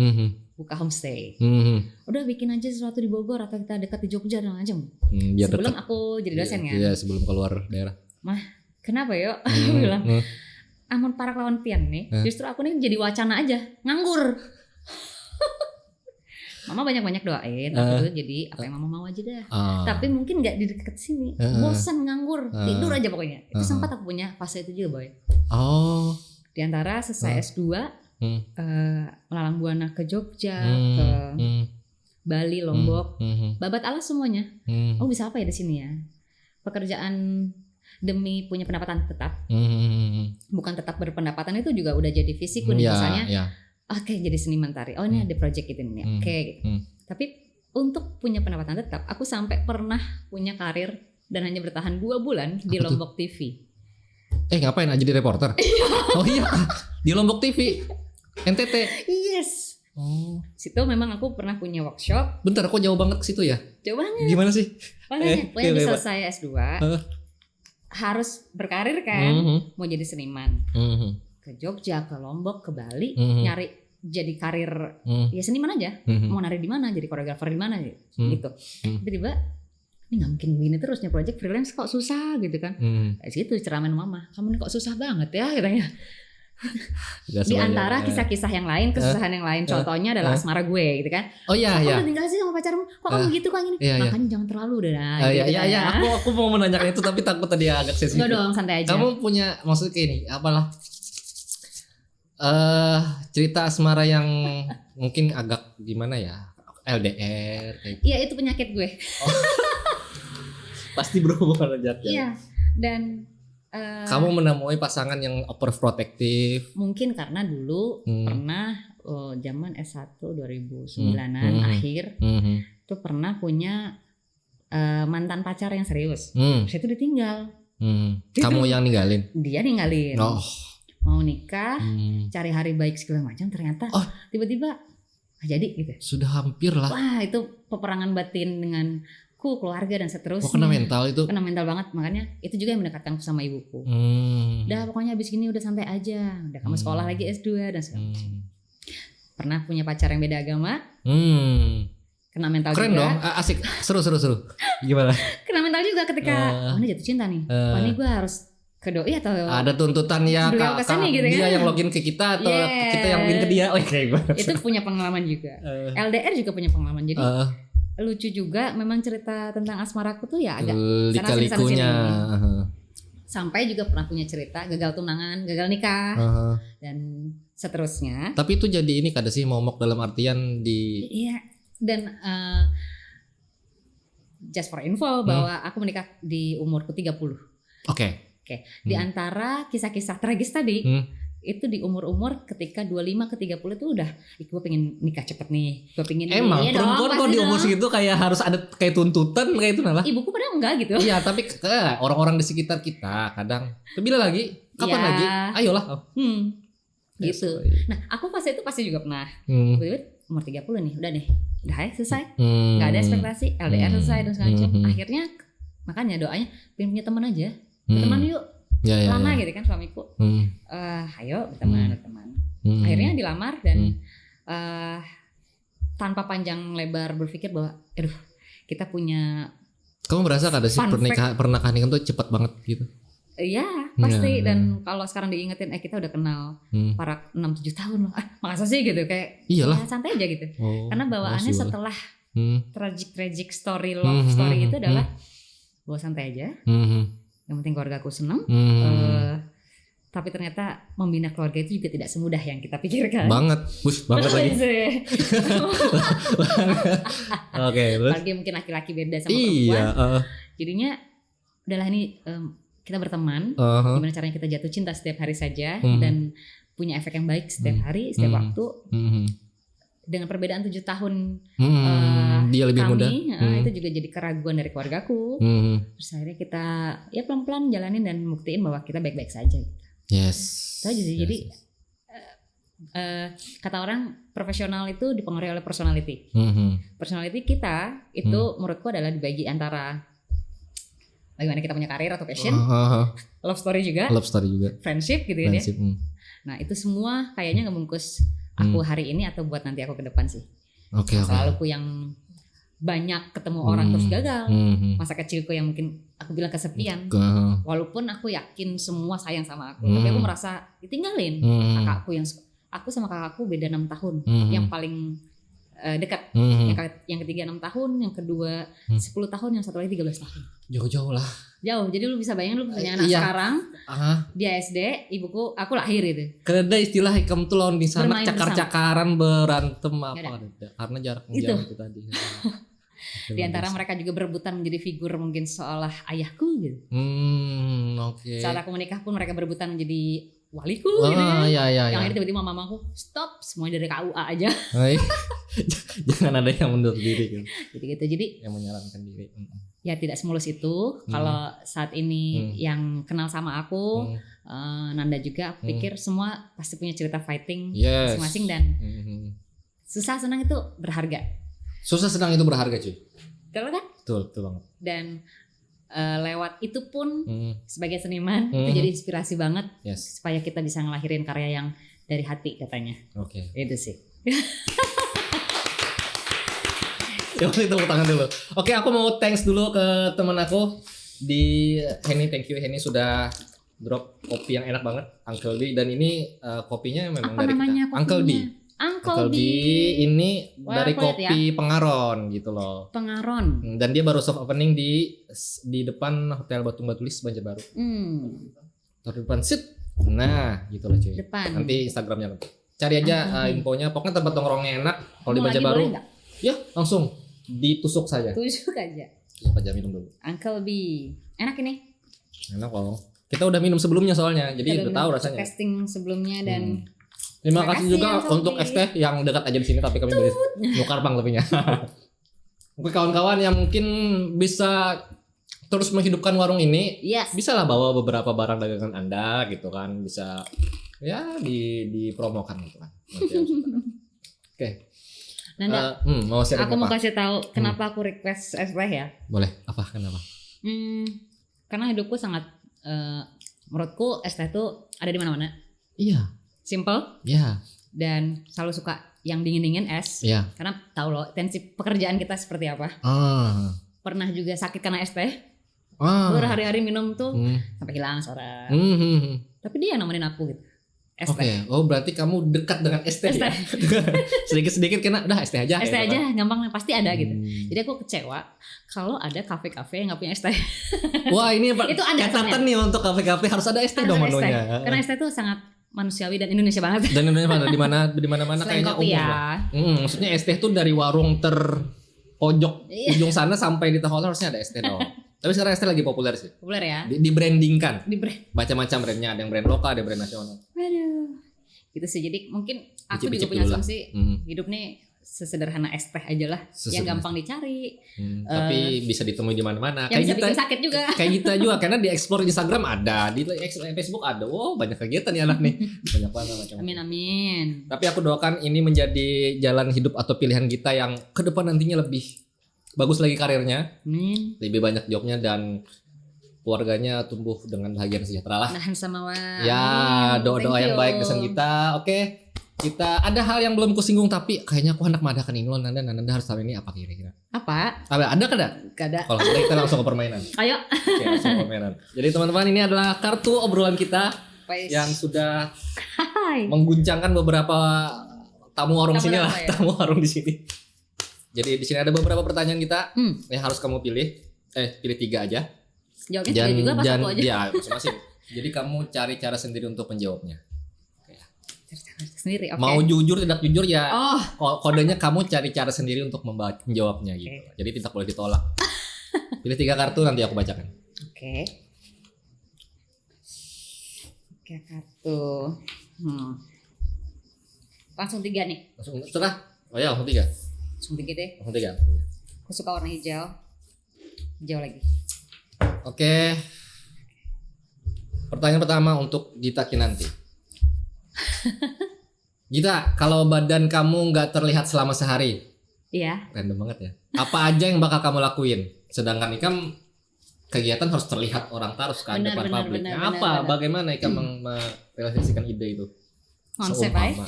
Speaker 2: Buka homestay. Udah bikin aja sesuatu di Bogor atau kita dekat di Jogja dan macam. Sebelum aku jadi dosen kan.
Speaker 1: Iya, sebelum keluar daerah.
Speaker 2: Mah, kenapa yuk? Aku bilang, amun para lawan pian nih, justru aku nih jadi wacana aja, nganggur. Mama banyak-banyak doain, aku tuh jadi apa yang mama mau aja dah. Tapi mungkin nggak di dekat sini, bosan nganggur, tidur aja pokoknya. Itu sempat aku punya fase itu juga, Boy. Di antara selesai S2, melalang buana ke Jogja, ke Bali, Lombok, babat alas semuanya. Oh bisa apa ya di sini ya? Pekerjaan demi punya pendapatan tetap, bukan tetap berpendapatan itu juga udah jadi visiku nih misalnya. Oke, jadi seniman tari. Oh ini ada project itu nih. Oke. Gitu. Tapi untuk punya pendapatan tetap, aku sampai pernah punya karir dan hanya bertahan 2 bulan di Lombok TV.
Speaker 1: Ngapain aja di reporter? Oh iya, di Lombok TV, NTT.
Speaker 2: Yes. Situ memang aku pernah punya workshop.
Speaker 1: Bentar, kok jauh banget ke situ ya?
Speaker 2: Jauh banget.
Speaker 1: Gimana sih?
Speaker 2: Pokoknya bisa saya S2, harus berkarir kan, mau jadi seniman. Ke Jogja, ke Lombok, ke Bali, nyari jadi karir ya seniman aja. Mau nari di mana, jadi koreografer di mana gitu. Tiba-tiba ini nggak mungkin begini terus nih, project freelance kok susah gitu kan. Kayak gitu ceramain mama, kamu nih kok susah banget ya katanya.
Speaker 1: Gak
Speaker 2: Di
Speaker 1: semuanya.
Speaker 2: antara kisah-kisah yang lain, kesusahan yang lain, contohnya adalah asmara gue gitu kan.
Speaker 1: Oh iya
Speaker 2: Kok
Speaker 1: iya.
Speaker 2: udah tinggal sih sama pacarmu? Kok kamu gitu kok gini?
Speaker 1: Iya, iya.
Speaker 2: Makanya jangan terlalu deh.
Speaker 1: Iya iya iya, aku mau menanyakan itu tapi takut tadi agak sensitif.
Speaker 2: Enggak dong, santai aja.
Speaker 1: Kamu punya maksudnya kayak ini apalah cerita asmara yang mungkin agak gimana ya? LDR kayak gitu.
Speaker 2: Iya, itu penyakit gue.
Speaker 1: Pasti berhubungan dengan
Speaker 2: Iya. Dan
Speaker 1: kamu menemui pasangan yang overprotective.
Speaker 2: mungkin karena dulu pernah zaman S1 2009-an akhir tuh pernah punya mantan pacar yang serius. Terus itu ditinggal.
Speaker 1: Kamu yang ninggalin?
Speaker 2: Dia ninggalin.
Speaker 1: Oh.
Speaker 2: Mau nikah, cari hari baik segala macam, ternyata tiba-tiba nggak jadi gitu.
Speaker 1: Sudah hampir lah.
Speaker 2: Wah, itu peperangan batin dengan keluarga dan seterusnya.
Speaker 1: Kena mental itu.
Speaker 2: Kena mental banget, makanya itu juga yang mendekatkanku sama ibuku. Udah pokoknya abis ini udah santai aja. Udah kamu sekolah lagi S2 dan segala macam. Pernah punya pacar yang beda agama. Kena mental
Speaker 1: Keren
Speaker 2: juga.
Speaker 1: dong, asik, seru. Gimana?
Speaker 2: Kena mental juga ketika ini jatuh cinta nih. Ini gue harus ke doi atau
Speaker 1: Ada tuntutan ya
Speaker 2: beliau kesini gitu
Speaker 1: dia
Speaker 2: kan?
Speaker 1: yang login ke kita atau
Speaker 2: Yes.
Speaker 1: kita yang login ke dia. Oh kayak banget.
Speaker 2: itu punya pengalaman juga. LDR juga punya pengalaman. Jadi lucu juga memang cerita tentang asmaraku tuh ya agak
Speaker 1: lika-likunya.
Speaker 2: sampai juga pernah punya cerita gagal tunangan, gagal nikah dan seterusnya.
Speaker 1: Tapi itu jadi ini kada sih momok dalam artian di
Speaker 2: Iya, dan just for info bahwa aku menikah di umurku 30.
Speaker 1: Oke.
Speaker 2: Di antara kisah-kisah tragis tadi itu di umur-umur ketika 25 ke 30 itu udah gue pengen nikah cepet nih. Gue pengen
Speaker 1: Emang
Speaker 2: iya
Speaker 1: perempuan
Speaker 2: dong,
Speaker 1: kok
Speaker 2: pasti
Speaker 1: di umur
Speaker 2: dong.
Speaker 1: segitu kayak harus ada kayak tuntutan kayak itu lah.
Speaker 2: Ibuku padahal enggak gitu.
Speaker 1: Iya, tapi orang-orang di sekitar kita kadang bila lagi, kapan
Speaker 2: Iya.
Speaker 1: lagi? Ayolah.
Speaker 2: Gitu. Nah, aku pas itu pasti juga pernah. Tiba-tiba umur 30 nih, udah deh. Udah ya, selesai. Gak ada ekspektasi, LDR selesai dan segala macam. Akhirnya makanya doanya pengen punya teman aja. Berteman yuk.
Speaker 1: Ya.
Speaker 2: Lama gitu kan suamiku. Ayo berteman. Akhirnya dilamar dan tanpa panjang lebar berpikir bahwa aduh, kita punya
Speaker 1: Kamu merasa kada sih
Speaker 2: Fun
Speaker 1: pernikahan tuh cepat banget gitu?
Speaker 2: iya pasti. Dan kalau sekarang diingetin kita udah kenal para 6-7 tahun loh. Masa sih gitu kayak
Speaker 1: Iyalah.
Speaker 2: ya, santai aja gitu. Karena bawaannya
Speaker 1: makasih,
Speaker 2: setelah tragic story love story itu adalah bahwa santai aja. Yang penting keluargaku seneng. Tapi ternyata membina keluarga itu juga tidak semudah yang kita pikirkan.
Speaker 1: Banget
Speaker 2: Betul
Speaker 1: lagi.
Speaker 2: sih.
Speaker 1: Oke, terus?
Speaker 2: Apalagi mungkin laki-laki beda sama perempuan.
Speaker 1: Iya.
Speaker 2: Jadinya udahlah ini kita berteman. Gimana caranya kita jatuh cinta setiap hari saja dan punya efek yang baik setiap hari, setiap waktu. Dengan perbedaan 7 tahun
Speaker 1: dia lebih
Speaker 2: kami,
Speaker 1: muda.
Speaker 2: itu juga jadi keraguan dari keluargaku. Terus akhirnya kita ya pelan-pelan jalanin dan buktiin bahwa kita baik-baik saja.
Speaker 1: Yes.
Speaker 2: Itu aja sih. Jadi kata orang profesional itu dipengaruhi oleh personality. Personality kita itu menurutku adalah dibagi antara bagaimana kita punya karir atau passion, love story juga, friendship gitu kan ya. Nah itu semua kayaknya ngebungkus aku hari ini atau buat nanti aku ke depan sih. Selalu aku yang banyak ketemu orang terus gagal. Masa kecilku yang mungkin aku bilang kesepian. Walaupun aku yakin semua sayang sama aku, tapi aku merasa ditinggalin. Kakakku aku sama kakakku beda 6 tahun. Yang paling dekat. Yang ketiga 6 tahun, yang kedua 10 tahun, yang satu lagi 13 tahun.
Speaker 1: Jauh-jauh lah.
Speaker 2: Jauh. Jadi lu bisa bayangin lu punya anak sekarang. Dia SD, ibuku aku lahir itu.
Speaker 1: Karena istilah kamu tuh lawan di sana
Speaker 2: Bermain
Speaker 1: cakar-cakaran berantem apa karena jarak jauh itu tadi.
Speaker 2: Di antara mereka juga berebutan menjadi figur mungkin seolah ayahku gitu.
Speaker 1: Oke.
Speaker 2: Saat aku menikah pun mereka berebutan menjadi waliku gitu kan.
Speaker 1: Iya.
Speaker 2: Yang akhirnya tiba-tiba mamaku stop semuanya dari KUA aja.
Speaker 1: Jangan ada yang mundur diri kan.
Speaker 2: Gitu. Jadi
Speaker 1: yang menyarankan diri.
Speaker 2: ya tidak semulus itu. Kalau saat ini yang kenal sama aku, Nanda juga, aku pikir semua pasti punya cerita fighting masing-masing dan susah senang itu berharga.
Speaker 1: Susah senang itu berharga cuy.
Speaker 2: Betul kan?
Speaker 1: Betul banget.
Speaker 2: Dan lewat itu pun sebagai seniman itu jadi inspirasi banget supaya kita bisa ngelahirin karya yang dari hati katanya.
Speaker 1: Oke.
Speaker 2: Itu sih.
Speaker 1: Yuk tepuk tangan dulu. Oke, aku mau thanks dulu ke teman aku di Henny. Thank you Henny sudah drop kopi yang enak banget, Uncle B, dan ini kopinya memang
Speaker 2: Apa
Speaker 1: dari
Speaker 2: namanya
Speaker 1: kita. Uncle B.
Speaker 2: kopinya? Uncle B.
Speaker 1: Ini
Speaker 2: Wah,
Speaker 1: dari
Speaker 2: aku lihat
Speaker 1: kopi Pengaron gitu loh.
Speaker 2: Pengaron.
Speaker 1: Dan dia baru soft opening di depan Hotel Batulis Banjarbaru. Di depan sit. Nah, gitu loh cuy.
Speaker 2: Depan.
Speaker 1: Nanti Instagramnya cari aja infonya. Pokoknya tempat nongkrongnya enak. Kalau di
Speaker 2: Mau lagi
Speaker 1: Banjarbaru,
Speaker 2: boleh nggak?
Speaker 1: ya langsung ditusuk saja.
Speaker 2: Tusuk aja.
Speaker 1: Lupa aja minum dulu.
Speaker 2: Uncle B. Enak ini.
Speaker 1: Enak kok. Kita udah minum sebelumnya soalnya, jadi udah tahu rasanya.
Speaker 2: Testing sebelumnya dan
Speaker 1: Terima
Speaker 2: Terima
Speaker 1: kasih
Speaker 2: kasih
Speaker 1: juga
Speaker 2: ya, Sofi.
Speaker 1: untuk es teh yang dekat aja di sini, tapi kami beli nukar pang lebihnya. Mungkin kawan-kawan yang mungkin bisa terus menghidupkan warung ini,
Speaker 2: yes.
Speaker 1: bisa lah bawa beberapa barang dagangan Anda gitu kan, bisa ya dipromokan gitu kan. Oke.
Speaker 2: Nanda,
Speaker 1: Mau sharing
Speaker 2: aku mau
Speaker 1: apa?
Speaker 2: kasih tahu kenapa aku request es teh ya.
Speaker 1: Boleh. Apa? Kenapa?
Speaker 2: Karena hidupku sangat menurutku es teh tuh ada di mana-mana.
Speaker 1: Iya.
Speaker 2: Simple
Speaker 1: Iya.
Speaker 2: dan selalu suka yang dingin-dingin es.
Speaker 1: Iya.
Speaker 2: Karena tahu loh tensi pekerjaan kita seperti apa. Pernah juga sakit karena es teh. Berhari-hari minum tuh sampai hilang suara. Tapi dia nemenin aku gitu. Es
Speaker 1: Oke.
Speaker 2: teh.
Speaker 1: Oh, berarti kamu dekat dengan es teh.
Speaker 2: Es teh.
Speaker 1: Ya? Sedikit-sedikit kena udah es teh aja.
Speaker 2: Es teh
Speaker 1: gitu
Speaker 2: aja
Speaker 1: kan.
Speaker 2: gampang pasti ada gitu. Jadi aku kecewa kalau ada kafe-kafe yang nggak punya es teh.
Speaker 1: Wah, ini
Speaker 2: Itu ada
Speaker 1: catatan nih untuk kafe-kafe harus ada es teh dong
Speaker 2: Harus ada es teh.
Speaker 1: menunya.
Speaker 2: Karena es teh tuh sangat manusiawi dan Indonesia banget.
Speaker 1: Dan Indonesia di mana-mana
Speaker 2: Selain
Speaker 1: kayaknya
Speaker 2: kopi
Speaker 1: umum
Speaker 2: ya.
Speaker 1: lah. Maksudnya es teh tuh dari warung terpojok
Speaker 2: Iya.
Speaker 1: ujung sana sampai di hotel harusnya ada es teh dong. Tapi sekarang es teh lagi populer sih.
Speaker 2: Populer ya.
Speaker 1: Di brandingkan.
Speaker 2: Di brand.
Speaker 1: Macam-macam brandnya, ada yang brand lokal, ada yang brand nasional.
Speaker 2: Aduh. Gitu sih. Jadi mungkin aku
Speaker 1: Icip-icip
Speaker 2: juga punya
Speaker 1: dulu lah.
Speaker 2: asumsi hidup nih sesederhana es teh aja lah. Yang gampang dicari.
Speaker 1: Tapi bisa ditemui di mana-mana.
Speaker 2: Yang bisa
Speaker 1: Kayak
Speaker 2: bikin sakit juga.
Speaker 1: Kayak kita juga karena di explore Instagram ada, di Facebook ada. Wow, banyak kegiatan nih anak nih. Banyak banget macam.
Speaker 2: Amin.
Speaker 1: Tapi aku doakan ini menjadi jalan hidup atau pilihan kita yang ke depan nantinya lebih bagus lagi karirnya,
Speaker 2: Amin.
Speaker 1: lebih banyak jobnya dan keluarganya tumbuh dengan bahagia dan sejahtera lah.
Speaker 2: Nahan sama wa.
Speaker 1: Ya, doa-doa yang baik kesan kita. Oke. Kita ada hal yang belum kusinggung tapi kayaknya aku hendak mengadakan ini loh Nanda harus tahu ini apa kira-kira.
Speaker 2: Apa?
Speaker 1: Ada kada?
Speaker 2: Gak ada.
Speaker 1: Kalau ada kita langsung ke permainan.
Speaker 2: Ayo.
Speaker 1: Oke, langsung ke permainan. Jadi teman-teman ini adalah kartu obrolan kita
Speaker 2: Wais.
Speaker 1: yang sudah
Speaker 2: Hai.
Speaker 1: mengguncangkan beberapa tamu warung
Speaker 2: Tamu
Speaker 1: sini
Speaker 2: apa
Speaker 1: lah,
Speaker 2: ya?
Speaker 1: tamu warung di sini. Jadi di sini ada beberapa pertanyaan kita yang harus kamu pilih. Pilih 3 aja.
Speaker 2: Jawabnya tiga juga pas aku aja.
Speaker 1: Ya, masing-masing. Jadi kamu cari cara sendiri untuk menjawabnya.
Speaker 2: Sendiri. Oke.
Speaker 1: Mau jujur tidak jujur ya.
Speaker 2: Oh.
Speaker 1: Kodenya kamu cari cara sendiri untuk menjawabnya gitu.
Speaker 2: Oke.
Speaker 1: Jadi tidak boleh ditolak. Pilih 3 kartu nanti aku bacakan.
Speaker 2: Oke. Oke, kartu. Langsung 3 nih.
Speaker 1: Langsung serah. Oh ya, langsung 3.
Speaker 2: Langsung 3 deh.
Speaker 1: Langsung 3.
Speaker 2: Aku suka warna hijau. Hijau lagi.
Speaker 1: Oke. Pertanyaan pertama untuk Gita Kinanti. Gita, kalau badan kamu nggak terlihat selama sehari,
Speaker 2: Iya.
Speaker 1: random banget ya. Apa aja yang bakal kamu lakuin? Sedangkan Ikam kegiatan harus terlihat orang terus kan
Speaker 2: Benar,
Speaker 1: depan
Speaker 2: benar,
Speaker 1: publik.
Speaker 2: benar,
Speaker 1: Nah,
Speaker 2: benar,
Speaker 1: apa?
Speaker 2: benar.
Speaker 1: Bagaimana Ikam merealisasikan ide itu?
Speaker 2: Konsep aja.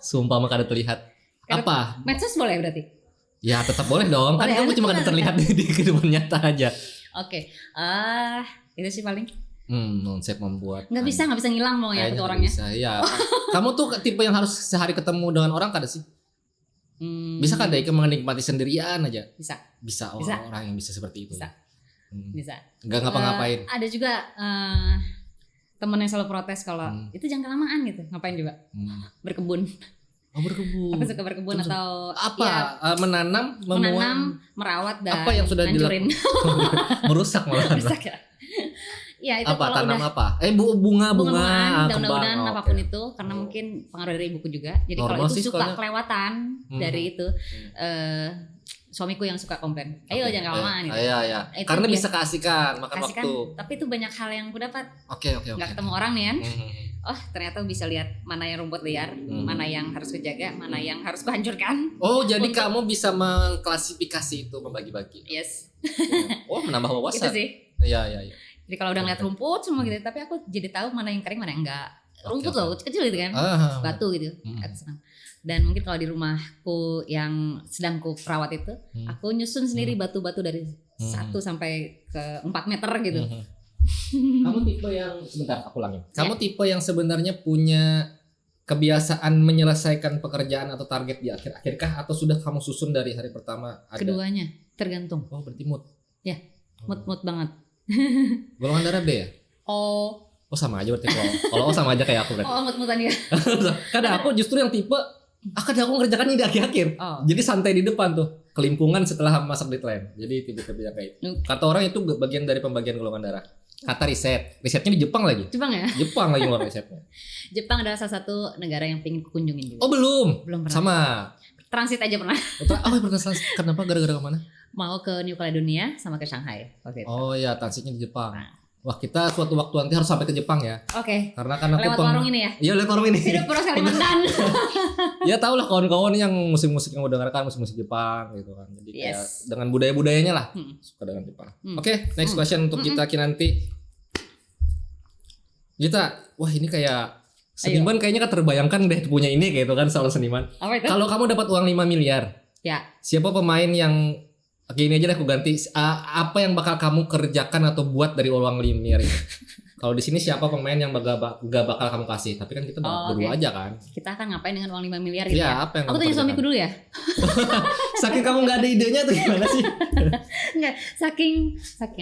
Speaker 1: Seumpama kada terlihat.
Speaker 2: Kada-
Speaker 1: Apa?
Speaker 2: Medsos boleh berarti?
Speaker 1: Ya tetap boleh dong. Kan
Speaker 2: Boleh,
Speaker 1: kamu
Speaker 2: ada
Speaker 1: cuma kada
Speaker 2: juga.
Speaker 1: terlihat di kehidupan nyata aja.
Speaker 2: Oke. Itu sih paling.
Speaker 1: Konsep membuat.
Speaker 2: Nggak bisa ngilang mau ya
Speaker 1: Kayaknya
Speaker 2: itu
Speaker 1: nggak
Speaker 2: orangnya.
Speaker 1: Bisa, ya. Kamu tuh tipe yang harus sehari ketemu dengan orang kada sih? Bisa kada Ika menikmati sendirian aja?
Speaker 2: Bisa.
Speaker 1: Bisa. Oh,
Speaker 2: Bisa.
Speaker 1: orang yang bisa seperti itu.
Speaker 2: Bisa. Bisa.
Speaker 1: Nggak ngapa-ngapain.
Speaker 2: Ada juga temen yang selalu protes kalau itu jangan kelamaan gitu. Ngapain juga? Berkebun.
Speaker 1: Oh, berkebun.
Speaker 2: Aku suka berkebun
Speaker 1: Terus
Speaker 2: atau
Speaker 1: apa?
Speaker 2: ya,
Speaker 1: Menanam,
Speaker 2: menanam, merawat dan
Speaker 1: apa yang sudah
Speaker 2: hancurin.
Speaker 1: merusak malah.
Speaker 2: Rusak ya. Ya itu
Speaker 1: Apa
Speaker 2: kalau
Speaker 1: tanam
Speaker 2: udah
Speaker 1: apa? Bunga-bunga,
Speaker 2: bunga-bungaan,
Speaker 1: kembang.
Speaker 2: daun-daunan
Speaker 1: Oh,
Speaker 2: apapun
Speaker 1: oke.
Speaker 2: itu karena mungkin pengaruh dari ibuku juga. Jadi
Speaker 1: Normal
Speaker 2: kalau itu
Speaker 1: sih
Speaker 2: suka
Speaker 1: soalnya.
Speaker 2: kelewatan dari itu suamiku yang suka komplain. Ayo
Speaker 1: Oke.
Speaker 2: jangan kelamaan gitu.
Speaker 1: Iya.
Speaker 2: Itu
Speaker 1: Karena
Speaker 2: biasa.
Speaker 1: bisa keasikan makan
Speaker 2: Kasihkan,
Speaker 1: waktu.
Speaker 2: tapi itu banyak hal yang aku dapat.
Speaker 1: Oke.
Speaker 2: Nggak ketemu orang nih kan.
Speaker 1: Hmm.
Speaker 2: Oh ternyata bisa lihat mana yang rumput liar, mana yang harus kujaga, mana yang harus kuhancurkan.
Speaker 1: Oh, jadi
Speaker 2: Untuk-
Speaker 1: kamu bisa mengklasifikasi itu, membagi-bagi.
Speaker 2: Yes,
Speaker 1: Oh, menambah
Speaker 2: itu
Speaker 1: wawasan.
Speaker 2: sih.
Speaker 1: Iya.
Speaker 2: Jadi kalau udah ngeliat rumput semua gitu, tapi aku jadi tahu mana yang kering, mana yang enggak. Rumput
Speaker 1: Oke,
Speaker 2: loh, kecil gitu kan, batu gitu. Aku senang. Dan mungkin kalau di rumahku yang sedang ku perawat itu, aku nyusun sendiri batu-batu dari 1 sampai ke 4 meter gitu.
Speaker 1: Kamu tipe yang sebentar aku ulangin. Kamu tipe yang sebenarnya punya kebiasaan menyelesaikan pekerjaan atau target di akhir-akhir kah atau sudah kamu susun dari hari pertama ada?
Speaker 2: Keduanya tergantung.
Speaker 1: Oh, berarti mood.
Speaker 2: Ya, mood banget.
Speaker 1: Golongan darah B ya?
Speaker 2: Oh,
Speaker 1: Oh sama aja berarti kalau sama aja kayak aku berarti.
Speaker 2: mood-moodan ya.
Speaker 1: Kadang aku justru yang tipe kadang aku ngerjakan ini di akhir-akhir.
Speaker 2: Oh.
Speaker 1: Jadi santai di depan tuh, kelimpungan setelah masak deadline. Jadi tipe-tipe yang kayak itu. Kata orang itu bagian dari pembagian golongan darah. Kata risetnya di Jepang lagi.
Speaker 2: Jepang ya?
Speaker 1: Jepang lagi ngeluarin risetnya.
Speaker 2: Jepang adalah salah satu negara yang pengen kunjungin juga.
Speaker 1: Oh belum?
Speaker 2: Belum pernah.
Speaker 1: Sama.
Speaker 2: Transit aja pernah.
Speaker 1: Oh pernah kenapa gara-gara kemana?
Speaker 2: Mau ke New Caledonia sama ke Shanghai waktu itu.
Speaker 1: Oh ya transitnya di Jepang.
Speaker 2: Nah.
Speaker 1: Wah kita suatu waktu nanti harus sampai ke Jepang ya.
Speaker 2: Oke.
Speaker 1: Karena kan aku
Speaker 2: Lewat warung ini ya?
Speaker 1: Iya lewat warung ini.
Speaker 2: Hidup Poros Kalimantan.
Speaker 1: Ya tau lah kawan-kawan yang musik-musik yang mau dengarkan musik-musik Jepang gitu kan. Jadi kayak
Speaker 2: Yes.
Speaker 1: dengan budaya-budayanya lah suka dengan Jepang.
Speaker 2: Hmm.
Speaker 1: Oke, next question untuk Gita Kinanti. Gita, wah ini kayak seniman kayaknya kan terbayangkan deh punya ini kayak itu kan soal seniman.
Speaker 2: Apa itu?
Speaker 1: Kalau kamu dapat uang 5 miliar,
Speaker 2: Ya.
Speaker 1: siapa pemain yang gini aja deh aku ganti apa yang bakal kamu kerjakan atau buat dari uang 5 miliar ini? Kalau di sini siapa pemain yang gak bakal kamu kasih? Tapi kan kita berdua aja kan.
Speaker 2: Kita akan ngapain dengan uang 5 miliar gitu
Speaker 1: Iya,
Speaker 2: ya?
Speaker 1: apa yang
Speaker 2: Aku
Speaker 1: kamu
Speaker 2: tanya
Speaker 1: kerjakan?
Speaker 2: suamiku dulu ya.
Speaker 1: Saking kamu nggak ada idenya tuh gimana sih?
Speaker 2: Enggak, saking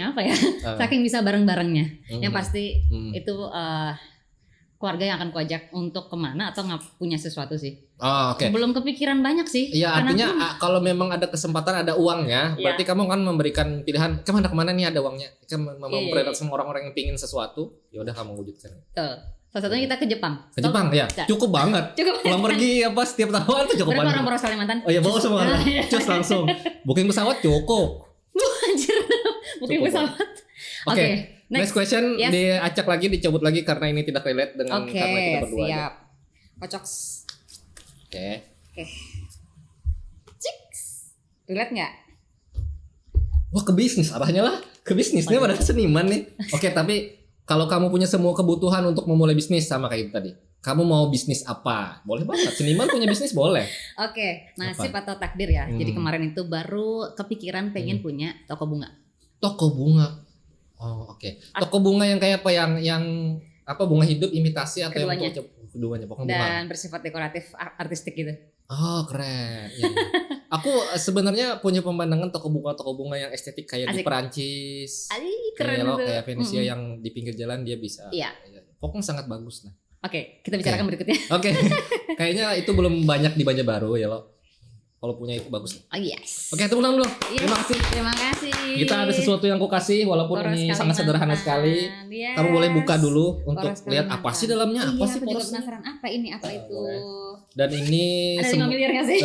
Speaker 2: apa ya? Saking bisa bareng-barengnya. Yang pasti itu keluarga yang akan kuajak untuk kemana atau nggak punya sesuatu sih.
Speaker 1: Oh, oke.
Speaker 2: Belum kepikiran banyak sih.
Speaker 1: Iya
Speaker 2: Karena
Speaker 1: artinya
Speaker 2: aku-
Speaker 1: kalau memang ada kesempatan ada uangnya, berarti kamu kan memberikan pilihan kemana nih ada uangnya. Kamu memprioritaskan sama orang-orang yang pingin sesuatu, ya udah kamu wujudkan.
Speaker 2: Tuh. Salah satunya kita ke Jepang.
Speaker 1: Ke Jepang ya,
Speaker 2: Ya.
Speaker 1: cukup banget.
Speaker 2: Cukup.
Speaker 1: Pulang pergi apa setiap tahun tuh cukup
Speaker 2: Berapa
Speaker 1: banget.
Speaker 2: orang Poros Kalimantan?
Speaker 1: Oh iya bawa semua,
Speaker 2: Iya.
Speaker 1: cus langsung. Booking pesawat cukup.
Speaker 2: Anjir. Booking
Speaker 1: Cukup
Speaker 2: pesawat.
Speaker 1: Oke.
Speaker 2: Next.
Speaker 1: Next question
Speaker 2: Yes.
Speaker 1: diacak lagi, dicabut lagi karena ini tidak relate dengan
Speaker 2: Oke,
Speaker 1: karena kita berdua aja.
Speaker 2: siap. Kocok.
Speaker 1: Oke.
Speaker 2: Ciks. Relate nggak?
Speaker 1: Wah ke bisnis arahnya lah, ke bisnisnya pada seniman nih. Oke tapi kalau kamu punya semua kebutuhan untuk memulai bisnis sama kayak itu tadi, kamu mau bisnis apa? Boleh banget, seniman punya bisnis boleh.
Speaker 2: Oke, nasib atau takdir ya. Jadi kemarin itu baru kepikiran pengen punya toko bunga.
Speaker 1: Toko bunga. Oh oke. Toko bunga yang kayak apa? Yang apa bunga hidup imitasi atau
Speaker 2: Keduanya.
Speaker 1: yang keduanya pokoknya bunga.
Speaker 2: Dan bersifat dekoratif artistik gitu.
Speaker 1: Oh keren. Ya, ya. Aku sebenarnya punya pemandangan toko bunga yang estetik kayak di
Speaker 2: Asik.
Speaker 1: Perancis.
Speaker 2: Keren
Speaker 1: Kayak
Speaker 2: itu.
Speaker 1: kayak Venesia yang di pinggir jalan dia bisa.
Speaker 2: Iya.
Speaker 1: Pokoknya sangat bagus lah.
Speaker 2: Oke, kita bicarakan berikutnya.
Speaker 1: Oke. Kayaknya itu belum banyak di Banjarbaru ya lo. Kalau punya itu bagus.
Speaker 2: Oh yes.
Speaker 1: Oke, tepuk tangan dulu.
Speaker 2: Yes,
Speaker 1: Terima kasih.
Speaker 2: Terima kasih.
Speaker 1: Kita ada sesuatu yang aku kasih walaupun
Speaker 2: Poros
Speaker 1: ini
Speaker 2: Kalimantan.
Speaker 1: sangat sederhana sekali.
Speaker 2: Yes.
Speaker 1: Kamu boleh buka dulu untuk
Speaker 2: Poros
Speaker 1: lihat apa
Speaker 2: Kalimantan.
Speaker 1: sih dalamnya, apa
Speaker 2: Iya,
Speaker 1: sih
Speaker 2: aku juga
Speaker 1: porosnya.
Speaker 2: penasaran apa ini, apa itu.
Speaker 1: boleh. Dan ini
Speaker 2: Ada 5 miliar nggak sih?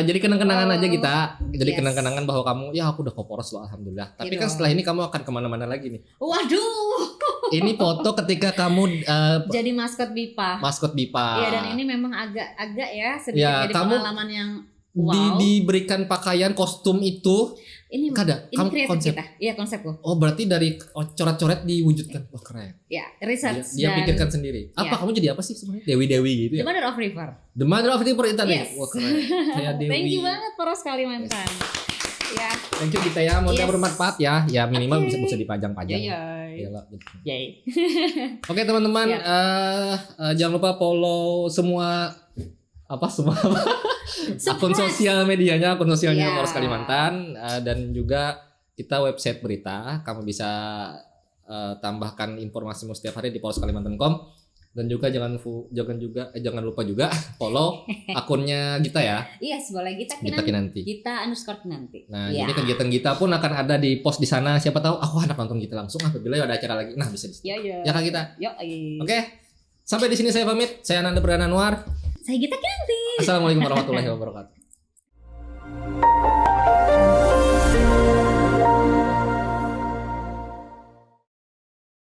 Speaker 1: jadi kenang-kenangan aja kita. Jadi
Speaker 2: Yes.
Speaker 1: kenang-kenangan bahwa kamu, ya aku udah ke poros loh alhamdulillah. Tapi
Speaker 2: Iya
Speaker 1: kan
Speaker 2: dong.
Speaker 1: setelah ini kamu akan kemana-mana lagi nih.
Speaker 2: Waduh.
Speaker 1: Ini foto ketika kamu
Speaker 2: Jadi maskot BIPA.
Speaker 1: maskot BIPA.
Speaker 2: Iya, dan ini memang agak ya sedikit
Speaker 1: Ya,
Speaker 2: jadi
Speaker 1: kamu
Speaker 2: pengalaman yang wow.
Speaker 1: diberikan pakaian kostum itu.
Speaker 2: Ini
Speaker 1: Kada,
Speaker 2: ini
Speaker 1: kamu
Speaker 2: kreatif
Speaker 1: konsep.
Speaker 2: kita. Iya, konsepku.
Speaker 1: Oh berarti dari coret-coret diwujudkan. Wah keren.
Speaker 2: Ya,
Speaker 1: Dia,
Speaker 2: research
Speaker 1: dia
Speaker 2: dan
Speaker 1: pikirkan sendiri. Apa
Speaker 2: Ya.
Speaker 1: kamu jadi apa sih sebenarnya? Dewi-dewi gitu
Speaker 2: The
Speaker 1: ya?
Speaker 2: Mother of River.
Speaker 1: The Mother of the River itu tadi.
Speaker 2: Yes.
Speaker 1: Wah keren. Kayak Dewi.
Speaker 2: Thank you banget Poros Kalimantan. Ya.
Speaker 1: Thank you kita ya. Mudah
Speaker 2: Yes.
Speaker 1: bermanfaat ya. Ya minimal
Speaker 2: Oke.
Speaker 1: bisa dipajang-pajang.
Speaker 2: Yay.
Speaker 1: Iyalah.
Speaker 2: Yay.
Speaker 1: Oke teman-teman,
Speaker 2: Ya.
Speaker 1: jangan lupa follow semua akun
Speaker 2: Surprise.
Speaker 1: sosial medianya, akun sosialnya
Speaker 2: Ya.
Speaker 1: Poros Kalimantan, dan juga kita website berita. Kamu bisa tambahkan informasimu setiap hari di poroskalimantan.com. Dan juga jangan lupa juga follow akunnya Gita ya,
Speaker 2: Yes, boleh kita
Speaker 1: Gita Kinanti.
Speaker 2: Kita underscore nanti.
Speaker 1: Nah,
Speaker 2: Ya.
Speaker 1: jadi kegiatan Gita pun akan ada di post di sana. Siapa tahu aku anak nonton Gita langsung apabila ada acara lagi. Nah, bisa di situ.
Speaker 2: Ya.
Speaker 1: Ya Kak Gita.
Speaker 2: Yo.
Speaker 1: Oke. Sampai di sini saya pamit. Saya Ananda Perdana Anwar.
Speaker 2: Saya Gita Kinanti.
Speaker 1: Assalamualaikum warahmatullahi wabarakatuh.